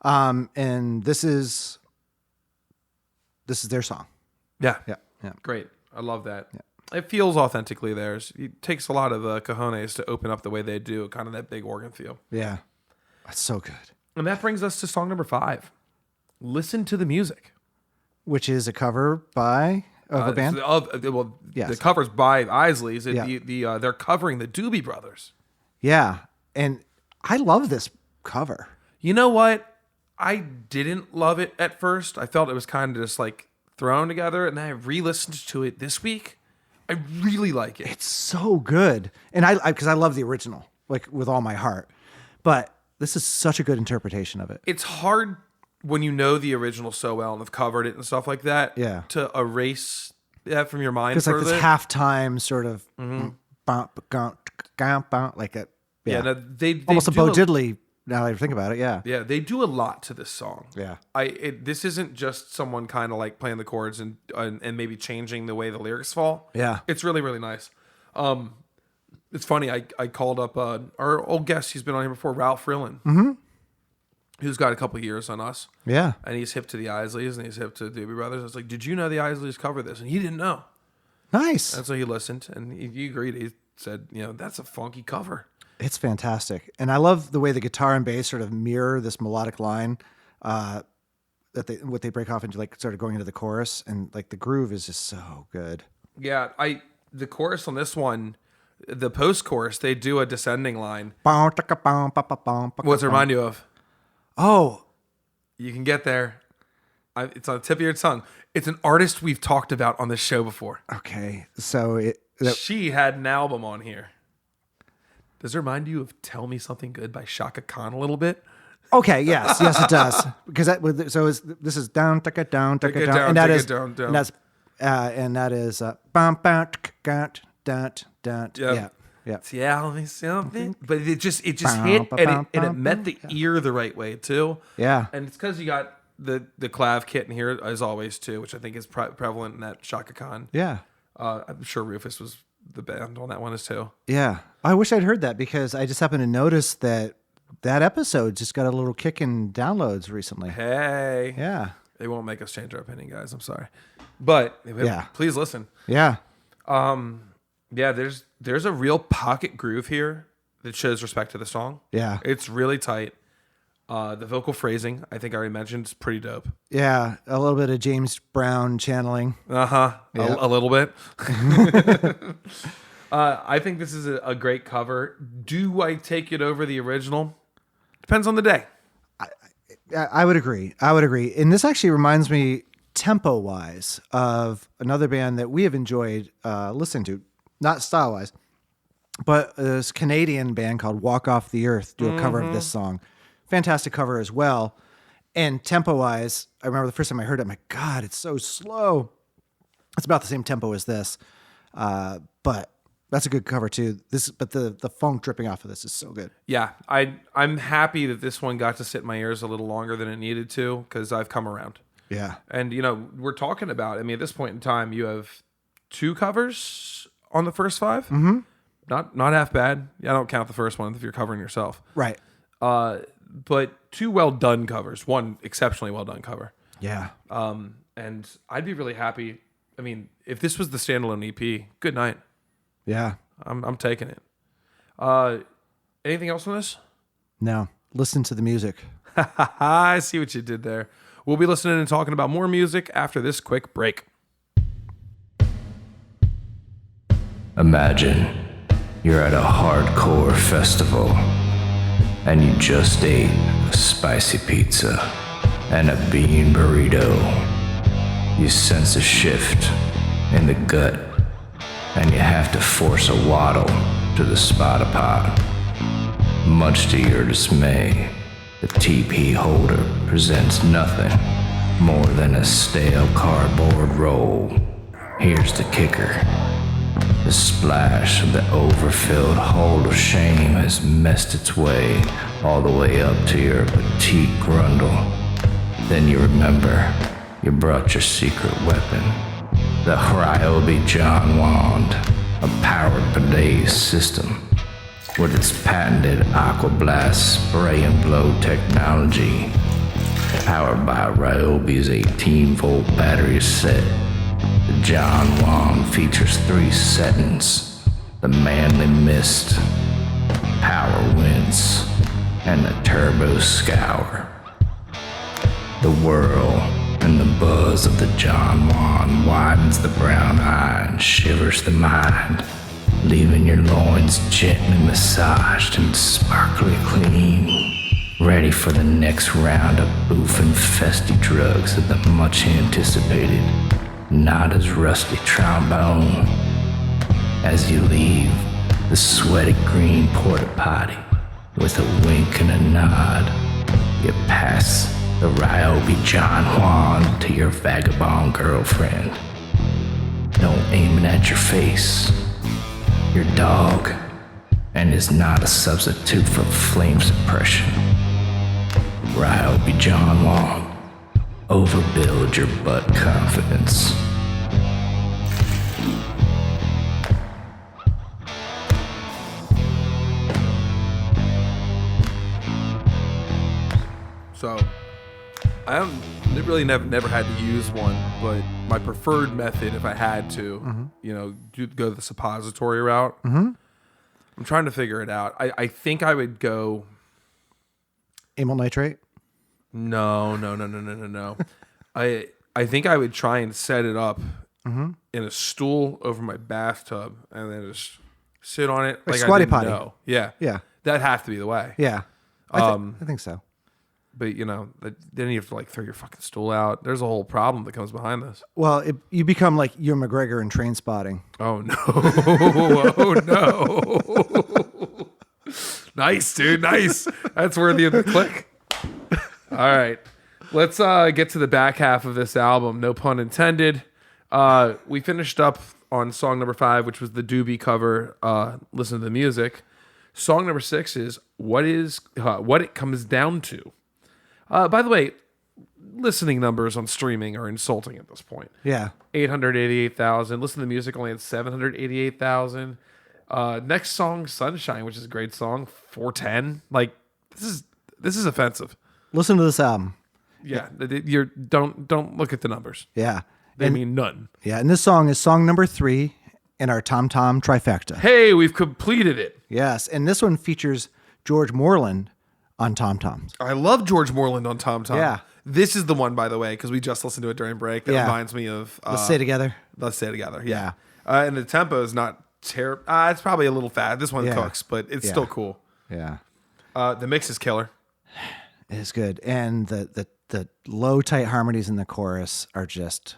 And this is their song. Yeah. Yeah. Yeah. Great. I love that. It feels authentically theirs. It takes a lot of cojones to open up the way they do, kind of that big organ feel. Yeah. That's so good. And that brings us to song number 5. Listen to the music. Which is a cover by a band. The cover's by Isley's. Yeah. They're covering the Doobie Brothers. Yeah. And I love this cover. You know what? I didn't love it at first. I felt it was kind of just like thrown together, and then I re-listened to it this week. I really like it. It's so good. And because I love the original, like with all my heart. But this is such a good interpretation of it. It's hard when you know the original so well and have covered it and stuff like that. Yeah. To erase that from your mind. Because like for a this bit. halftime sort of like a Yeah, no, they almost a do Bo Diddley. Now that I think about it, yeah. Yeah, they do a lot to this song. Yeah. This isn't just someone kind of like playing the chords and maybe changing the way the lyrics fall. Yeah. It's really, really nice. It's funny. I called up our old guest. He's been on here before, Ralph Rillen, who's got a couple years on us. Yeah. And he's hip to the Isleys and he's hip to the Doobie Brothers. I was like, did you know the Isleys cover this? And he didn't know. Nice. And so he listened and he agreed. He said, that's a funky cover. It's fantastic. And I love the way the guitar and bass sort of mirror this melodic line that they break off into, like sort of going into the chorus, and like the groove is just so good. Yeah, the chorus on this one, the post chorus, they do a descending line. What's What's it remind you of? Oh, You can get there. It's on the tip of your tongue. It's an artist we've talked about on this show before. okay. So She had an album on here. Does it remind you of "Tell Me Something Good" by Shaka Khan a little bit? okay, yes, it does. Because this is down, taka down, taka down, and that is down. and that is bum bum dun dun. Yep. Yeah. Tell me something. But it just hit and it met the ear the right way too. Yeah. And it's because you got the clav kit in here as always too, which I think is prevalent in that Shaka Khan. Yeah. I'm sure Rufus was the band on that one as too. Yeah. I wish I'd heard that because I just happened to notice that episode just got a little kick in downloads recently. Hey. Yeah. They won't make us change our opinion, guys. I'm sorry. But please listen. Yeah. Yeah, there's a real pocket groove here that shows respect to the song. Yeah. It's really tight. The vocal phrasing, I think I already mentioned, is pretty dope. Yeah. A little bit of James Brown channeling. Uh-huh. Yeah. A little bit. I think this is a great cover. Do I take it over the original? Depends on the day. I would agree. And this actually reminds me, tempo-wise, of another band that we have enjoyed listening to, not style-wise, but this Canadian band called Walk Off the Earth do a cover of this song. Fantastic cover as well. And tempo-wise, I remember the first time I heard it, I'm like, God, it's so slow. It's about the same tempo as this. But that's a good cover too. But the funk dripping off of this is so good. Yeah, I'm happy that this one got to sit in my ears a little longer than it needed to because I've come around. Yeah. And, we're talking about, at this point in time, you have 2 covers on the first 5. Mm-hmm. Not half bad. I don't count the first one if you're covering yourself. Right. But 2 well done covers, 1 exceptionally well done cover. Yeah. And I'd be really happy. If this was the standalone EP, good night. Yeah. I'm taking it. Anything else on this? No. Listen to the music. I see what you did there. We'll be listening and talking about more music after this quick break. Imagine you're at a hardcore festival and you just ate a spicy pizza and a bean burrito. You sense a shift in the gut and you have to force a waddle to the spotter pot. Much to your dismay, the TP holder presents nothing more than a stale cardboard roll. Here's the kicker. The splash of the overfilled hold of shame has messed its way all the way up to your petite grundle. Then you remember you brought your secret weapon, the Ryobi John Wand, a powered bidet system. With its patented Aquablast spray and blow technology, powered by Ryobi's 18-volt battery set, the John Wand features 3 settings: the Manly Mist, Power Wince, and the Turbo Scour. The whirl and the buzz of the John Wand widens the brown eye and shivers the mind, leaving your loins gently massaged and sparkly clean, ready for the next round of boof-infested drugs of the much-anticipated, not as rusty trombone. As you leave the sweaty green porta potty with a wink and a nod, you pass the Ryobi John Juan to your vagabond girlfriend. Don't aim it at your face. Your dog, and is not a substitute for flame suppression. Ryobi John Wong, overbuild your butt confidence. So, I haven't really never had to use one, but my preferred method, if I had to, go the suppository route. Mm-hmm. I'm trying to figure it out. I think I would go. Amyl nitrate? No. I think I would try and set it up in a stool over my bathtub and then just sit on it like squatty I didn't potty. know. Yeah. That'd have to be the way. Yeah. I think so. But, then you have to, throw your fucking stool out. There's a whole problem that comes behind this. Well, you become like Ewan McGregor in Train Spotting. Oh, no. Oh, no. Nice, dude. Nice. That's worthy of the click. All right. Let's get to the back half of this album. No pun intended. We finished up on song number 5, which was the Doobie cover, Listen to the Music. Song number 6 is What It Comes Down To. By the way, listening numbers on streaming are insulting at this point. Yeah. 888,000. Listen to the music only had 788,000. Next song, Sunshine, which is a great song, 410. This is offensive. Listen to this album. Yeah. Don't look at the numbers. Yeah. They mean none. Yeah, and this song is song number 3 in our Tom Tom trifecta. Hey, we've completed it. Yes, and this one features George Moreland on Tom Toms. I love George Moreland on Tom Tom. Yeah. This is the one, by the way, because we just listened to it during break. That reminds me of... Let's Say It Together. Let's Say It Together, yeah. And the tempo is not terrible. It's probably a little fast. This one cooks, but it's still cool. Yeah. The mix is killer. It is good. And the low, tight harmonies in the chorus are just...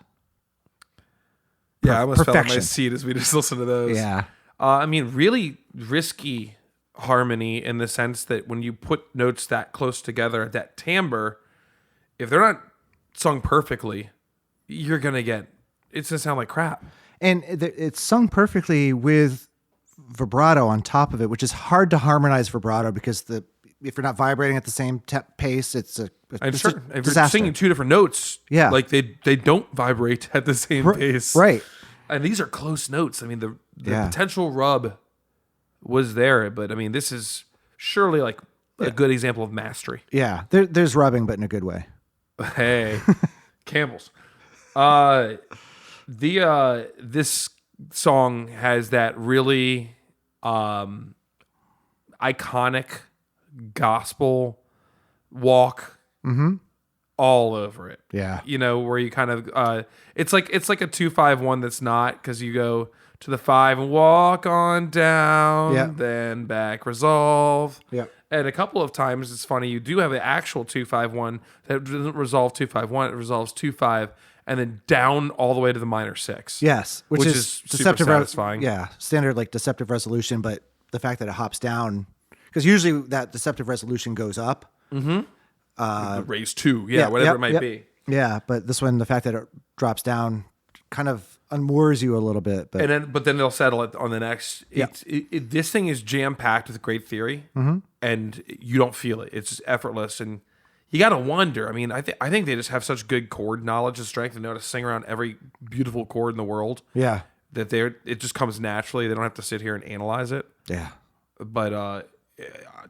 Yeah, I almost fell on my perfection. seat as we just listened to those. Yeah. Really risky harmony in the sense that when you put notes that close together, that timbre if they're not sung perfectly, you're gonna get it's gonna sound like crap. And it's sung perfectly with vibrato on top of it, which is hard to harmonize vibrato because if you're not vibrating at the same pace, it's a Sure, if disaster. you're singing two different notes, Yeah. like they don't vibrate at the same pace, Right. And these are close notes. I mean, the Yeah. potential rub was there, but I mean, this is surely like a good example of mastery. Yeah. There's rubbing, but in a good way. Hey, Campbell's. This song has that really iconic gospel walk all over it. Yeah. You know, where you kind of it's like a 2-5-1 that's not, because you go to the 5 and walk on down, Yeah. then back resolve. Yeah. And a couple of times it's funny, you do have an actual 2-5-1 that doesn't resolve 2-5-1, it resolves 2-5 and then down all the way to the minor 6. Yes. Which is super satisfying. Yeah. Standard like deceptive resolution, but the fact that it hops down, because usually that deceptive resolution goes up. Raise 2, whatever it might be. Yeah. But this one, the fact that it drops down kind of unmoors you a little bit. But But then they'll settle it on the next. This thing is jam packed with great theory, and you don't feel it. It's just effortless, and you got to wonder. I mean, I think they just have such good chord knowledge and strength and know how to sing around every beautiful chord in the world. yeah. That it just comes naturally. They don't have to sit here and analyze it. Yeah. But I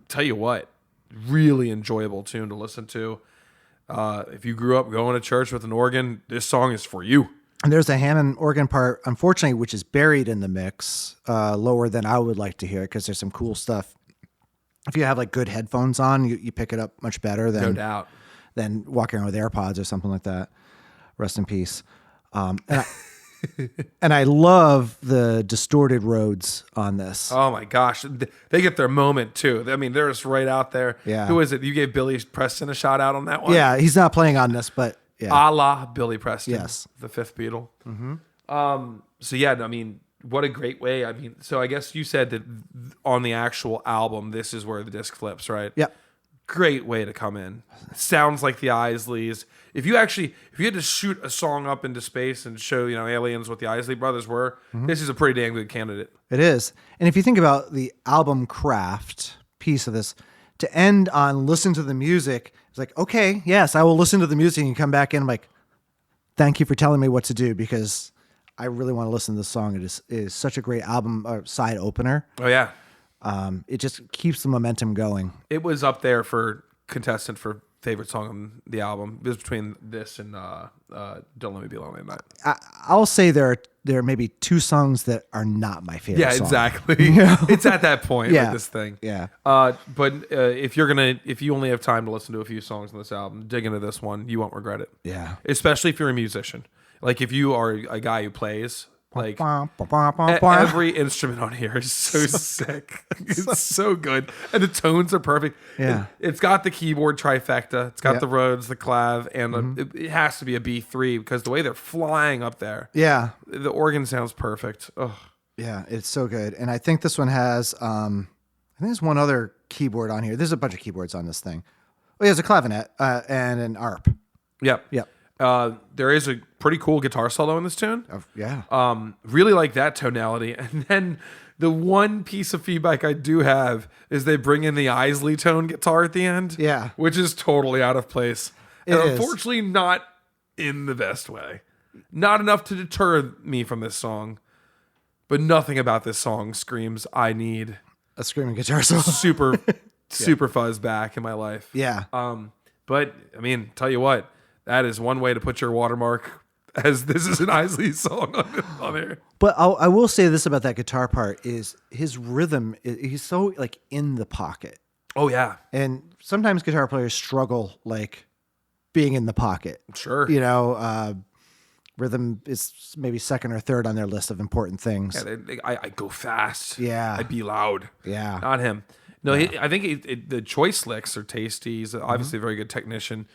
tell you what, really enjoyable tune to listen to. If you grew up going to church with an organ, this song is for you. And there's a Hammond organ part, unfortunately, which is buried in the mix, lower than I would like to hear it, because there's some cool stuff. If you have like good headphones on, you pick it up much better No doubt. than walking around with AirPods or something like that. Rest in peace. And I love the distorted Rhodes on this. Oh my gosh, they get their moment too. I mean, they're just right out there. Yeah. Who is it? You gave Billy Preston a shout out on that one. Yeah, he's not playing on this, but yeah. A la Billy Preston. Yes. The fifth Beatle. So yeah, I mean, what a great way. I mean, so I guess you said that on the actual album, this is where the disc flips, right? Yep. Great way to come in. Sounds like the Isleys. If you had to shoot a song up into space and show, aliens what the Isley Brothers were, this is a pretty damn good candidate. It is. And if you think about the album craft piece of this, to end on listen to the music, it's like, okay, yes, I will listen to the music, and come back in, I'm like, thank you for telling me what to do, because I really want to listen to this song. It is such a great album side opener. Oh yeah. It just keeps the momentum going. It was up there for contestant for favorite song on the album. It was between this and Don't Let Me Be Lonely at Night. I'll say there are maybe 2 songs that are not my favorite Yeah, song. exactly. It's at that point Yeah. with this thing. Yeah. But if you only have time to listen to a few songs on this album, dig into this one. You won't regret it. Yeah. Especially if you're a musician. Like if you are a guy who plays, like Every every instrument on here is so sick. It's so good, and the tones are perfect. Yeah. It's got the keyboard trifecta. It's got the Rhodes, the clav, and it has to be a B3 because the way they're flying up there. Yeah. The organ sounds perfect. Ugh. Yeah, it's so good. And I think this one has I think there's one other keyboard on here. There's a bunch of keyboards on this thing. Oh, yeah, there's a clavinet and an arp. Yep. Yep. There is a pretty cool guitar solo in this tune. Yeah. Really like that tonality. And then the one piece of feedback I do have is they bring in the Isley tone guitar at the end. Yeah. Which is totally out of place. It And is. unfortunately not in the best way. Not enough to deter me from this song. But nothing about this song screams, I need A screaming guitar solo. super fuzz back in my life. Yeah. But I mean, tell you what, that is one way to put your watermark, as this is an Isley song on here. But I will say this about that guitar part is his rhythm. He's so like in the pocket. Oh yeah, And sometimes guitar players struggle like being in the pocket. sure. Rhythm is maybe second or third on their list of important things. Yeah, I go fast. Yeah. I be loud. Yeah. Not him. No, I think the choice licks are tasty. He's obviously a very good technician.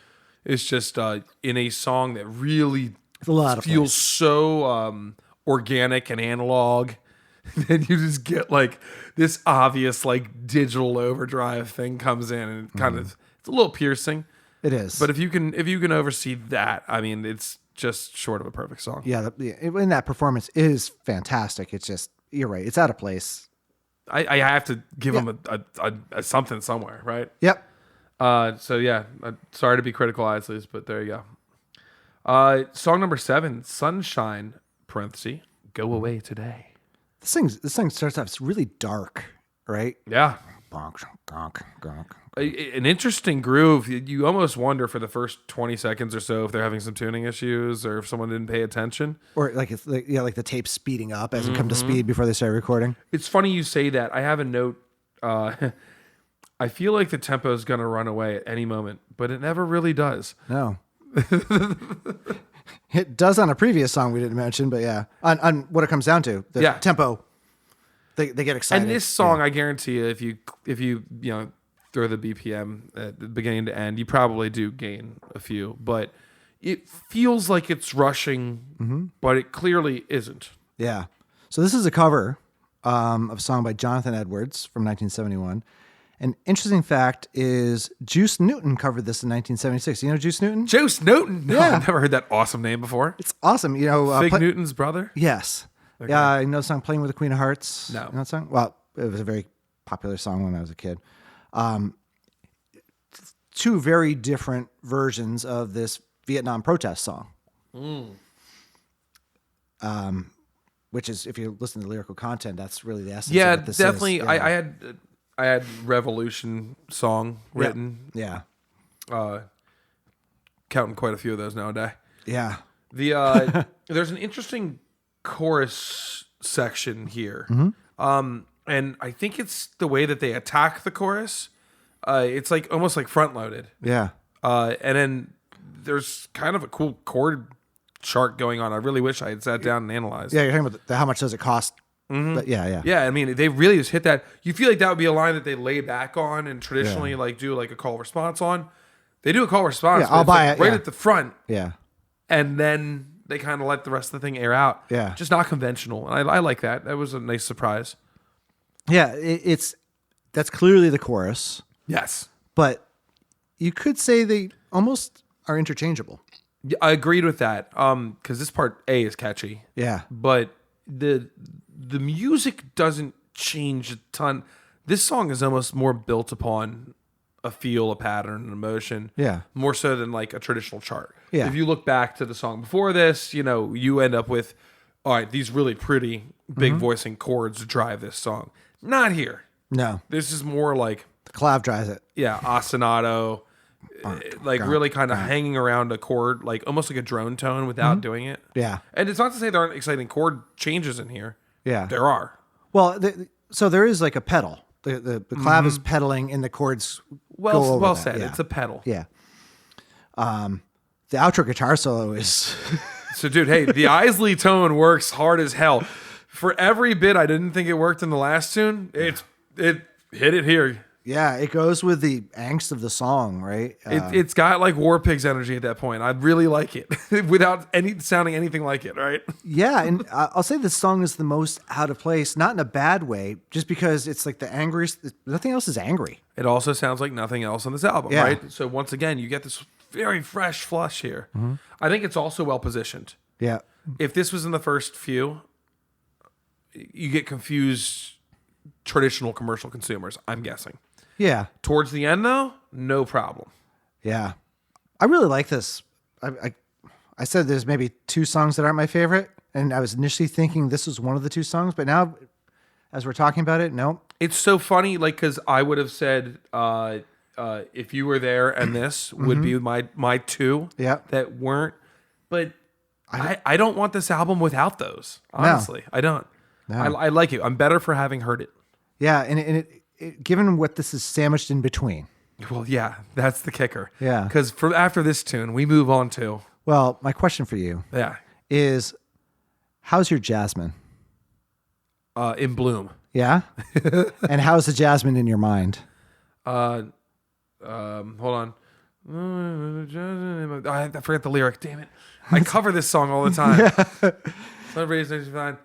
It's just in a song that really a lot of feels so organic and analog. Then you just get like this obvious like digital overdrive thing comes in and kind of it's a little piercing. It is. But if you can oversee that, I mean, it's just short of a perfect song. Yeah, and that performance is fantastic. It's just, you're right. It's out of place. I have to give them a something somewhere, right? Yep. So yeah, sorry to be critical, Isleys, but there you go. Song number 7, Sunshine, parenthesis, Go Away Today. This song starts off, it's really dark, right? Yeah. Gonk, gonk, gonk. An interesting groove. You almost wonder for the first 20 seconds or so if they're having some tuning issues or if someone didn't pay attention. Or like it's like, like the tape speeding up as it come to speed before they start recording. It's funny you say that. I have a note. I feel like the tempo is going to run away at any moment, but it never really does. No. It does on a previous song we didn't mention, but yeah. On what it comes down to, the tempo. They get excited. And this song, I guarantee you, if you throw the BPM at the beginning to end, you probably do gain a few, but it feels like it's rushing, but it clearly isn't. Yeah. So this is a cover of a song by Jonathan Edwards from 1971. An interesting fact is Juice Newton covered this in 1976. You know Juice Newton? Juice Newton? No, Yeah. I've never heard that awesome name before. It's awesome. You know, Fig Newton's brother? Yes. Okay. Yeah, you know the song Playing with the Queen of Hearts? No. You know that song? Well, it was a very popular song when I was a kid. Two very different versions of this Vietnam protest song. Which is, if you listen to the lyrical content, that's really the essence of what this definitely. is. Yeah, I had Revolution song written. Yeah. Counting quite a few of those nowadays. Yeah. There's an interesting chorus section here. And I think it's the way that they attack the chorus. It's like almost like front loaded. Yeah. And then there's kind of a cool chord chart going on. I really wish I had sat down and analyzed. Yeah, you're talking about how much does it cost? But yeah. Yeah, I mean, they really just hit that. You feel like that would be a line that they lay back on and traditionally like do like a call response on. They do a call response. Yeah, I'll buy it. Right at the front. Yeah. And then they kind of let the rest of the thing air out. Yeah. Just not conventional. And I like that. That was a nice surprise. Yeah, that's clearly the chorus, Yes. but you could say they almost are interchangeable. Yeah, I agreed with that. Because this part A is catchy. Yeah. But the music doesn't change a ton. This song is almost more built upon a feel, a pattern, an emotion. Yeah. More so than like a traditional chart. Yeah. If you look back to the song before this, you end up with, all right, these really pretty big voicing chords drive this song. Not here. No. This is more like, The clav drives it. yeah, ostinato, like really kind of hanging around a chord, like almost like a drone tone without doing it. Yeah. And it's not to say there aren't exciting chord changes in here. Yeah. There are. Well, so there is like a pedal. The clav is pedaling and the chords go over Well that. said. Yeah. It's a pedal. Yeah. The outro guitar solo is... So, dude, hey, the Isley tone works hard as hell. For every bit I didn't think it worked in the last tune, it hit it here. Yeah, it goes with the angst of the song, right? It's got like War Pigs energy at that point. I really like it without sounding anything like it, right? Yeah, and I'll say this song is the most out of place, not in a bad way, just because it's like the angriest. Nothing else is angry. It also sounds like nothing else on this album, Yeah. right? So once again, you get this very fresh flush here. I think it's also well positioned. Yeah, If this was in the first few, you get confused traditional commercial consumers, I'm guessing. yeah, Towards the end, though, no problem. yeah. I really like this. I said there's maybe two songs that aren't my favorite, and I was initially thinking this was one of the two songs, but now, as we're talking about it, no. It's so funny, like, because I would have said, if you were there and this would be my two Yeah. that weren't. But I don't want this album without those. Honestly, I don't. No. I like it. I'm better for having heard it. Yeah, and it given what this is sandwiched in between. Well, yeah, that's the kicker. Yeah. Because after this tune, we move on to, Well, my question for you is, how's your Jasmine? In Bloom. Yeah? And how's the Jasmine in your mind? Hold on. I forgot the lyric. Damn it! I cover this song all the time. Celebrations fine.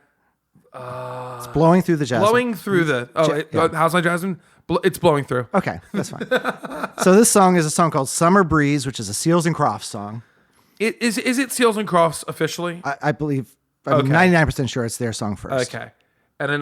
It's blowing through the jasmine. Blowing through the how's my jasmine? It's blowing through. Okay, that's fine. So this song is a song called "Summer Breeze," which is a Seals and Crofts song. Is it Seals and Crofts officially? I believe. I'm 99% sure it's their song first. Okay. And then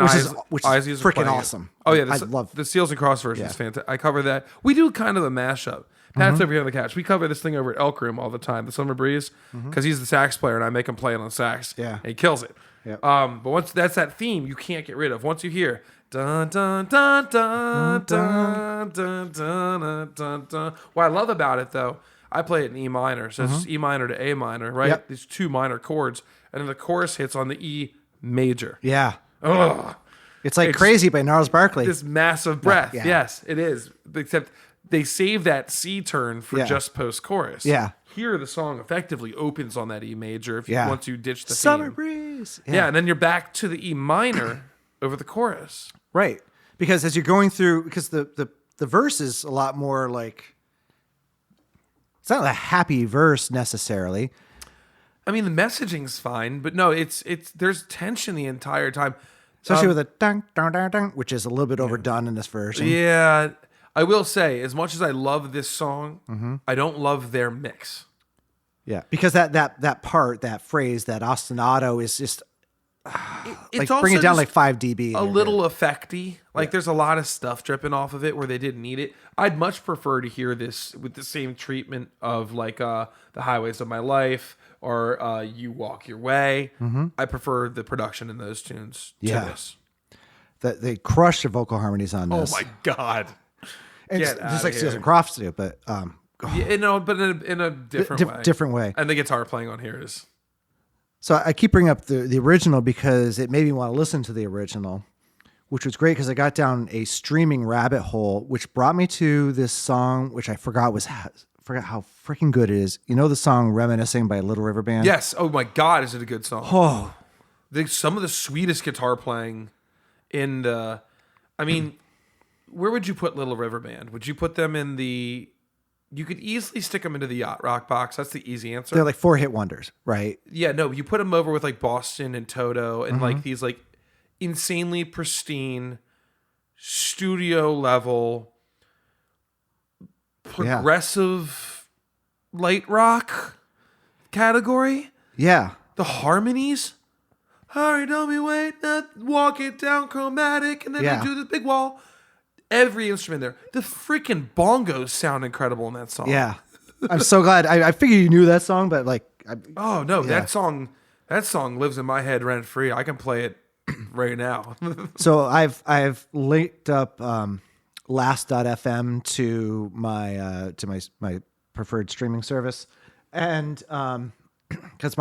which is freaking awesome. Oh yeah, I love the Seals and Crofts version is fantastic. I cover that. We do kind of a mashup. Pat's over here on the couch. We cover this thing over at Elk Room all the time, the Summer Breeze, because he's the sax player and I make him play it on sax. Yeah. And he kills it. Yep. But once that's that theme, you can't get rid of. Once you hear dun dun dun dun dun dun dun dun dun. What I love about it though, I play it in E minor, so it's E minor to A minor, right? Yep. These two minor chords, and then the chorus hits on the E major. Yeah. Ugh. It's like Crazy by Gnarls Barkley. This massive breath. Yeah. Yes, it is. Except they save that C turn for just post chorus. Yeah. Here the song effectively opens on that E major if you once you ditch the Summer theme. Breeze. Yeah, and then you're back to the E minor over the chorus. Right. Because as you're going through, because the verse is a lot more like, it's not a happy verse necessarily. I mean, the messaging's fine, but no, it's there's tension the entire time. Especially with a dun, dun, dun, dun, which is a little bit overdone in this version. Yeah, I will say, as much as I love this song, I don't love their mix. Yeah, because that part, that phrase, that ostinato is just It's like bring it also down just like 5 dB. a little effecty. Like there's a lot of stuff dripping off of it where they didn't need it. I'd much prefer to hear this with the same treatment of like The Highways of My Life or You Walk Your Way. I prefer the production in those tunes to this. That they crush the vocal harmonies on this. Oh my God. And Get just like outta Seals here. and Crofts do, but Yeah, no, but in a different way. different way. And the guitar playing on here is... So I keep bringing up the original because it made me want to listen to the original, which was great because I got down a streaming rabbit hole, which brought me to this song, which I forgot how freaking good it is. You know the song "Reminiscing" by Little River Band? Yes. Oh my God, is it a good song? Oh, Some of the sweetest guitar playing in the... I mean, where would you put Little River Band? Would you put them in the... You could easily stick them into the yacht rock box. That's the easy answer. they're like 4-hit wonders, right? Yeah, no, you put them over with like Boston and Toto and like these like insanely pristine studio level progressive light rock category. Yeah. The harmonies. Hurry, don't be wait, walk it down chromatic, and then they do the big wall. Every instrument there. The freaking bongos sound incredible in that song. Yeah. I'm so glad. I figured you knew that song, but like... Oh no, that song lives in my head rent free. I can play it right now. So I've linked up last.fm to my preferred streaming service, and because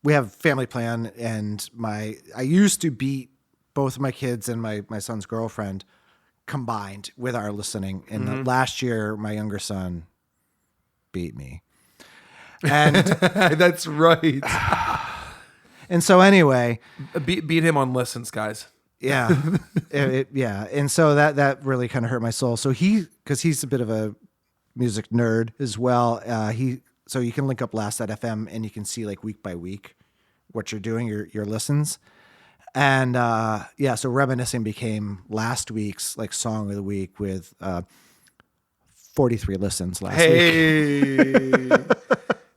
we have family plan, and I used to beat both of my kids and my son's girlfriend combined with our listening, and last year my younger son beat me, and That's right. and so anyway, Beat him on listens, guys. yeah, yeah, and so that really kind of hurt my soul. So because he's a bit of a music nerd as well, so you can link up last.fm and you can see like week by week what you're doing, your listens. And so Reminiscing became last week's like song of the week with 43 listens last week.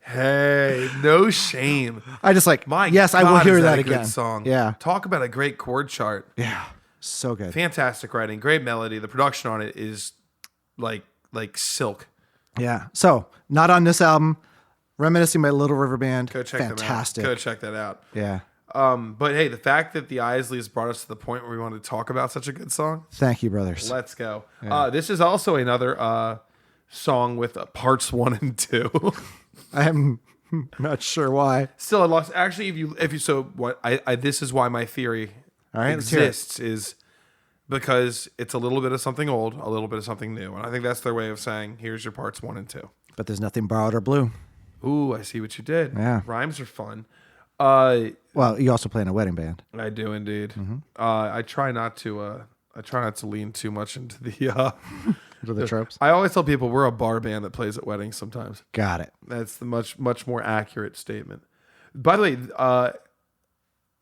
Hey, no shame. I just like, My yes, God, I will hear is that a good again. song. Yeah. Talk about a great chord chart. Yeah. So good. Fantastic writing, great melody. The production on it is like silk. Yeah. So not on this album, Reminiscing by Little River Band. Go check Fantastic. them out. Go check that out. Yeah. But hey, the fact that the Isleys brought us to the point where we want to talk about such a good song, Thank you, brothers. let's go. This is also another song with parts 1 and 2. I'm not sure why. Still, I lost. Actually, if you so what I this is why my theory All right, let's hear it. exists is because it's a little bit of something old, a little bit of something new, and I think that's their way of saying here's your parts 1 and 2. But there's nothing borrowed or blue. Ooh, I see what you did. Yeah. Rhymes are fun. Well, you also play in a wedding band. I do indeed. Mm-hmm. I try not to lean too much into the. To the tropes. I always tell people we're a bar band that plays at weddings. Sometimes Got it. that's the much more accurate statement. By the way,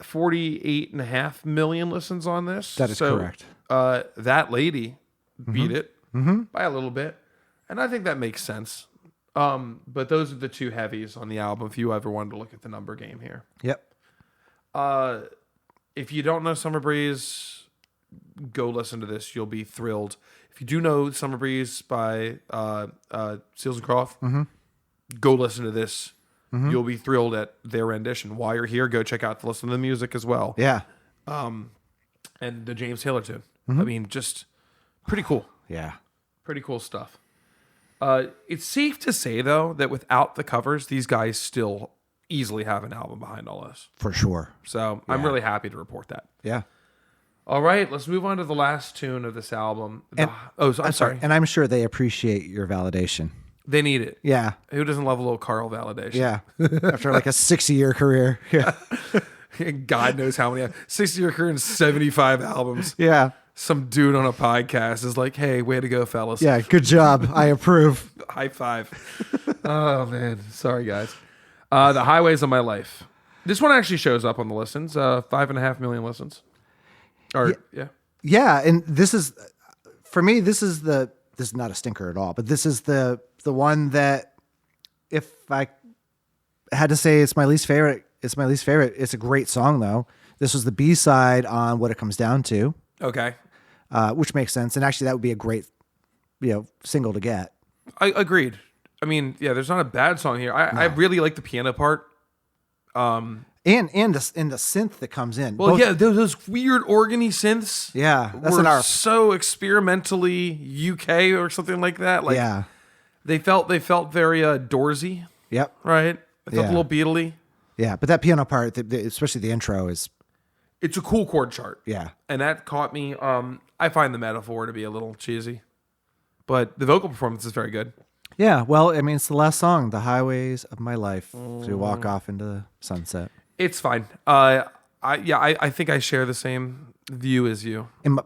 48.5 million listens on this. That is correct. That lady beat it by a little bit. And I think that makes sense. But those are the two heavies on the album if you ever wanted to look at the number game here. Yep. If you don't know Summer Breeze, go listen to this. You'll be thrilled. If you do know Summer Breeze by Seals and Croft, go listen to this. You'll be thrilled at their rendition. While you're here, go check out listen to the music as well. Yeah. And the James Taylor tune. I mean, just pretty cool. Yeah. Pretty cool stuff. It's safe to say, though, that without the covers, these guys still easily have an album behind all this. For sure. So I'm really happy to report that. Yeah. All right, let's move on to the last tune of this album. I'm sorry. And I'm sure they appreciate your validation. They need it. Yeah. Who doesn't love a little Carl validation? Yeah. After like a 60-year career. Yeah. God knows how many. 60-year career and 75 albums. Yeah. Some dude on a podcast is like, hey, way to go, fellas. Yeah. Good job. I approve. High five. Oh, man. Sorry, guys. The Highways of My Life. This one actually shows up on the listens. 5.5 million listens. Yeah. And this is, for me, this is not a stinker at all, but this is the one that if I had to say it's my least favorite, it's my least favorite. It's a great song though. This was the B-side on What It Comes Down To. Okay. Which makes sense. And actually that would be a great, single to get. I agreed. I mean, yeah, there's not a bad song here. I really like the piano part. And the synth that comes in. Well, yeah, those weird organy synths. Yeah, that's were in our so experimentally UK or something like that. Like, yeah, they felt very Doorsy. Yep. Right. It felt a little Beatley. Yeah, but that piano part, especially the intro, it's a cool chord chart. Yeah, and that caught me. I find the metaphor to be a little cheesy, but the vocal performance is very good. Yeah, well, I mean, it's the last song, "The Highways of My Life," to walk off into the sunset. It's fine. I think I share the same view as you. And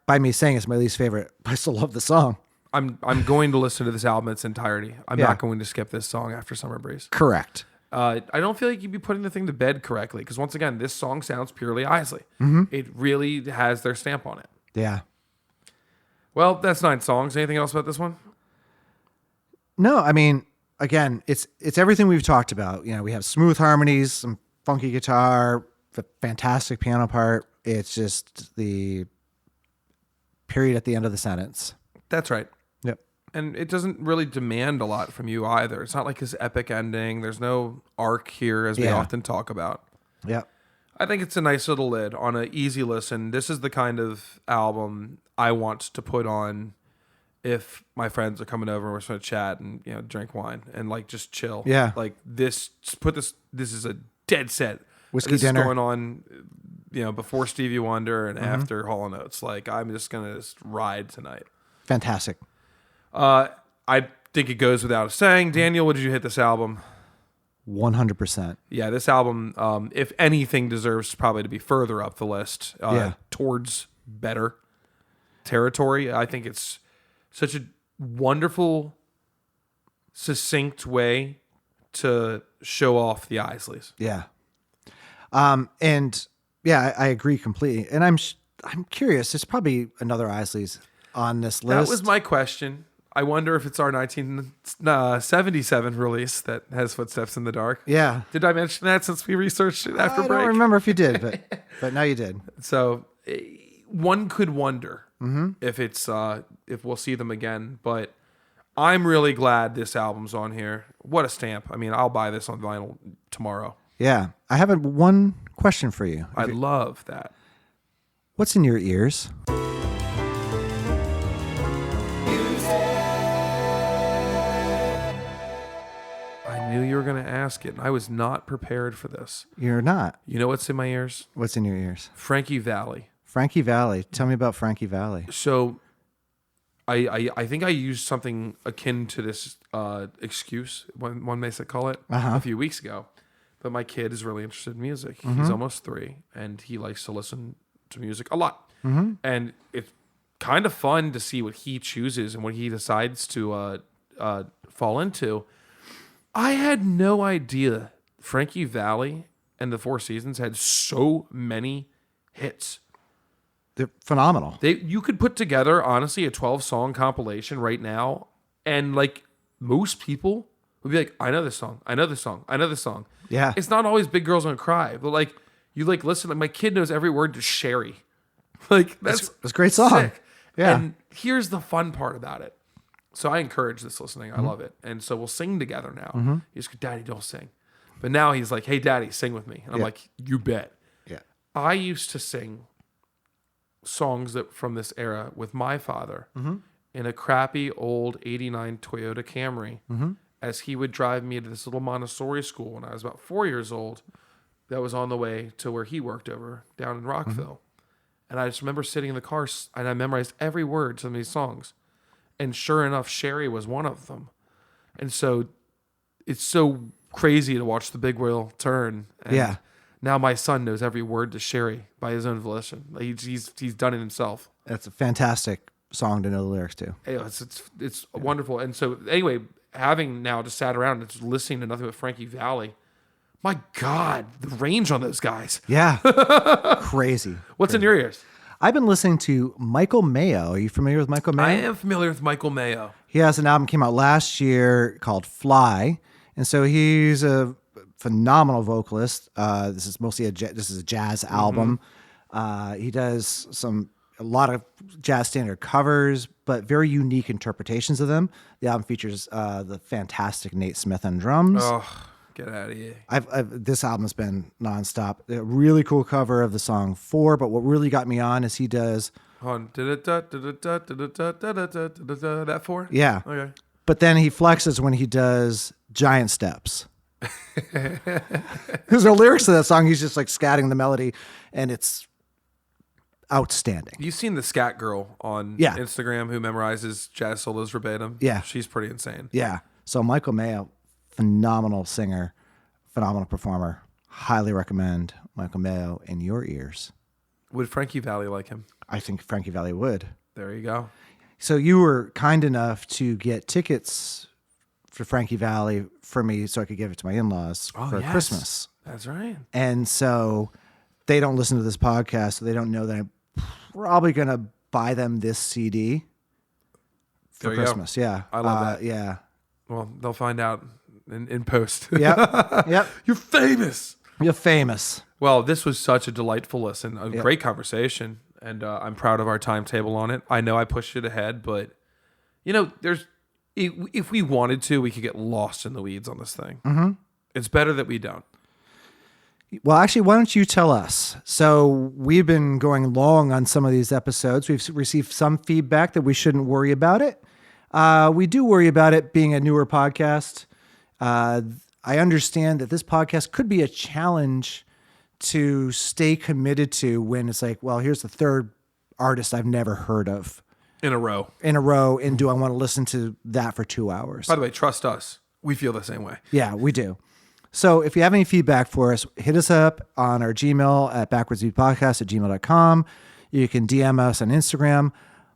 by me saying it's my least favorite, I still love the song. I'm going to listen to this album in its entirety. I'm not going to skip this song after Summer Breeze. Correct. I don't feel like you'd be putting the thing to bed correctly because once again, this song sounds purely Isley. It really has their stamp on it. Yeah. Well, that's 9 songs. Anything else about this one? No, I mean, again, it's everything we've talked about. We have smooth harmonies, some funky guitar, the fantastic piano part. It's just the period at the end of the sentence. That's right. Yep. And it doesn't really demand a lot from you either. It's not like this epic ending. There's no arc here, as we often talk about. Yep. I think it's a nice little lid on an easy listen. This is the kind of album I want to put on if my friends are coming over and we're just going to chat and drink wine and like just chill. Yeah. Like this is a dead set. Whiskey this dinner. is going on, before Stevie Wonder and after Hall & Oates. Like I'm just going to just ride tonight. Fantastic. I think it goes without saying. Daniel, what did you hit this album? 100%. Yeah, this album, if anything, deserves probably to be further up the list towards better territory. I think it's such a wonderful, succinct way to show off the Isleys. Yeah. And yeah, I agree completely. And I'm curious. There's probably another Isleys on this list. That was my question. I wonder if it's our 1977 release that has Footsteps in the Dark. Yeah. Did I mention that since we researched it after break? I don't remember if you did, but now you did. So one could wonder if it's if we'll see them again. But I'm really glad this album's on here. What a stamp. I mean, I'll buy this on vinyl tomorrow. Yeah. I have one question for you. I love that. What's in your ears? I knew you were going to ask it. I was not prepared for this. You're not. You know what's in my ears? What's in your ears? Frankie Valli. Frankie Valli. Tell me about Frankie Valli. So I think I used something akin to this excuse, one may call it, a few weeks ago. But my kid is really interested in music. He's almost 3, and he likes to listen to music a lot. And it's kind of fun to see what he chooses and what he decides to fall into. I had no idea Frankie Valli and the Four Seasons had so many hits. They're phenomenal. You could put together, honestly, a 12-song compilation right now, and like most people would be like, I know this song, I know this song, I know this song. Yeah. It's not always Big Girls Don't Cry, but like you like listen, like my kid knows every word to Sherry. Like that's a great song. Sick. Yeah. And here's the fun part about it. So I encourage this listening. I love it. And so we'll sing together now. He's like, Daddy, don't sing. But now he's like, hey, Daddy, sing with me. And I'm like, you bet. Yeah. I used to sing songs that from this era with my father in a crappy old 89 Toyota Camry as he would drive me to this little Montessori school when I was about 4 years old that was on the way to where he worked over down in Rockville. And I just remember sitting in the car and I memorized every word to these songs. And sure enough, Sherry was one of them. And so it's so crazy to watch the big wheel turn. And now my son knows every word to Sherry by his own volition. Like he's done it himself. That's a fantastic song to know the lyrics to. Hey, it's wonderful. And so anyway, having now just sat around and just listening to nothing but Frankie Valli, my God, the range on those guys. Yeah. Crazy. What's in your ears? I've been listening to Michael Mayo. Are you familiar with Michael Mayo? I am familiar with Michael Mayo. He has an album came out last year called Fly. And so he's a phenomenal vocalist. This is mostly a jazz album. He does a lot of jazz standard covers, but very unique interpretations of them. The album features the fantastic Nate Smith on drums. Oh, get out of here. This album has been nonstop. A really cool cover of the song 4, but what really got me on is he does... That 4? Yeah. Okay. But then he flexes when he does Giant Steps. Because the lyrics to that song, he's just like scatting the melody, and it's outstanding. You've seen the scat girl on Instagram who memorizes jazz solos verbatim? Yeah. She's pretty insane. Yeah. So Michael Mayo, phenomenal singer, phenomenal performer. Highly recommend Michael Mayo in your ears. Would Frankie Valli like him? I think Frankie Valli would. There you go. So you were kind enough to get tickets for Frankie Valli for me so I could give it to my in-laws for Christmas. That's right. And so they don't listen to this podcast, so they don't know that I'm probably going to buy them this CD for Christmas. Go. Yeah. I love that. Yeah. Well, they'll find out in post. Yep. You're famous. You're famous. Well, this was such a delightful listen, a great conversation, and I'm proud of our timetable on it. I know I pushed it ahead, but if we wanted to, we could get lost in the weeds on this thing. Mm-hmm. It's better that we don't. Well, actually, why don't you tell us? So we've been going long on some of these episodes. We've received some feedback that we shouldn't worry about it. We do worry about it being a newer podcast. I understand that this podcast could be a challenge to stay committed to when it's like, well, here's the third artist I've never heard of. In a row. And do I want to listen to that for 2 hours? By the way, trust us. We feel the same way. Yeah, we do. So if you have any feedback for us, hit us up on our Gmail at backwardsbeatpodcast@gmail.com. You can DM us on Instagram.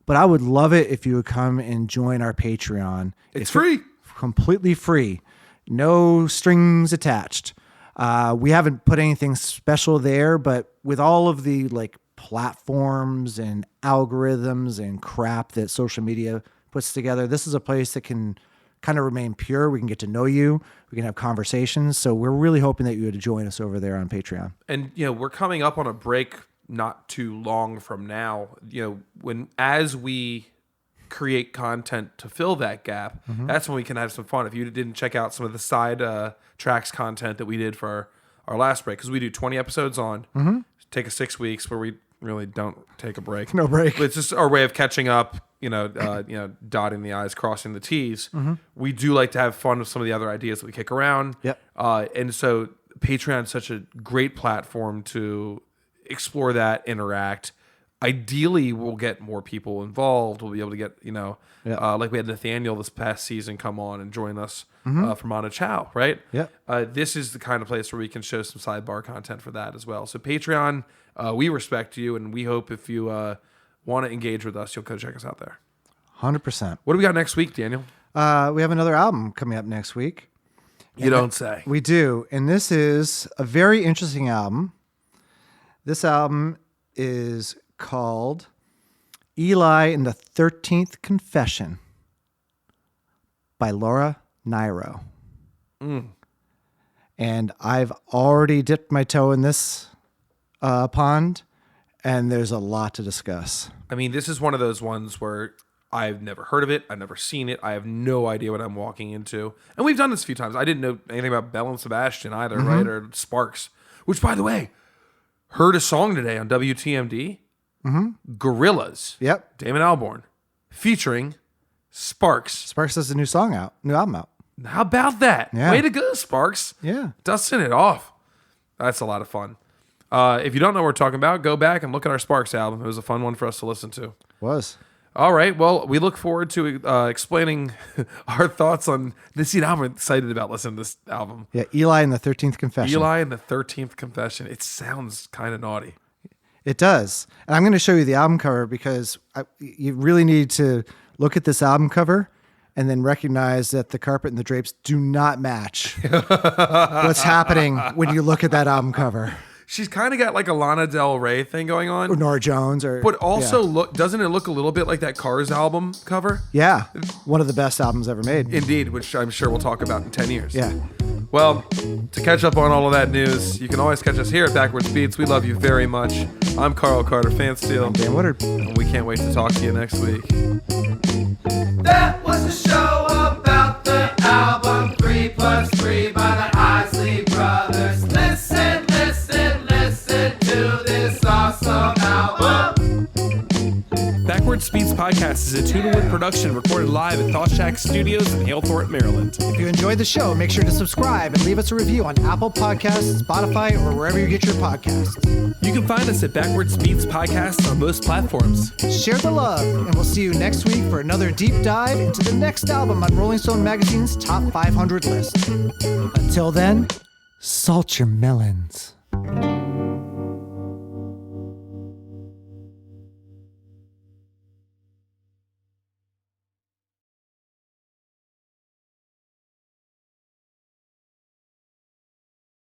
But I would love it if you would come and join our Patreon. It's free. Completely free. No strings attached. We haven't put anything special there, but with all of the platforms and algorithms and crap that social media puts together, this is a place that can kind of remain pure. We can get to know you. We can have conversations. So we're really hoping that you would join us over there on Patreon. And, we're coming up on a break not too long from now. As we create content to fill that gap, that's when we can have some fun. If you didn't check out some of the side tracks content that we did for our last break, because we do 20 episodes on, take us 6 weeks where we really don't take a break. No break. It's just our way of catching up, dotting the I's, crossing the T's. We do like to have fun with some of the other ideas that we kick around. Yep. And so Patreon is such a great platform to explore that, interact. Ideally, we'll get more people involved. We'll be able to get, like we had Nathaniel this past season come on and join us from Anna Chow, right? Yeah. This is the kind of place where we can show some sidebar content for that as well. So Patreon, we respect you, and we hope if you want to engage with us, you'll go check us out there. 100%. What do we got next week, Daniel? We have another album coming up next week. You don't say. We do. And this is a very interesting album. This album is called Eli and the 13th Confession by Laura Nyro. And I've already dipped my toe in this pond, and there's a lot to discuss. I mean, this is one of those ones where I've never heard of it. I've never seen it. I have no idea what I'm walking into. And we've done this a few times. I didn't know anything about Bell and Sebastian either, right? Or Sparks, which, by the way, heard a song today on WTMD. Gorillas. Yep. Damon Albarn featuring Sparks. Sparks has a new album out. How about that? Yeah. Way to go, Sparks. Yeah. Dusting it off. That's a lot of fun. If you don't know what we're talking about, go back and look at our Sparks album. It was a fun one for us to listen to. Was. All right. Well, we look forward to explaining our thoughts on this. I'm excited about listening to this album. Yeah, Eli and the 13th Confession. Eli and the 13th Confession. It sounds kind of naughty. It does. And I'm going to show you the album cover because you really need to look at this album cover and then recognize that the carpet and the drapes do not match what's happening when you look at that album cover. She's kind of got like a Lana Del Rey thing going on. Or Nora Jones. But also, doesn't it look a little bit like that Cars album cover? Yeah. One of the best albums ever made. Indeed, which I'm sure we'll talk about in 10 years. Yeah. Well, to catch up on all of that news, you can always catch us here at Backwards Beats. We love you very much. I'm Carl Carter Fansteel. Dan Woodard. And we can't wait to talk to you next week. That was a show about the album 3 + 3 by the Isley Brothers. Listen, listen, listen to this awesome album. Backwards Beats Podcast is a two-to-one production recorded live at Thought Shack Studios in Halethorpe, Maryland. If you enjoyed the show, make sure to subscribe and leave us a review on Apple Podcasts, Spotify, or wherever you get your podcasts. You can find us at Backwards Beats Podcast on most platforms. Share the love, and we'll see you next week for another deep dive into the next album on Rolling Stone Magazine's Top 500 list. Until then, salt your melons.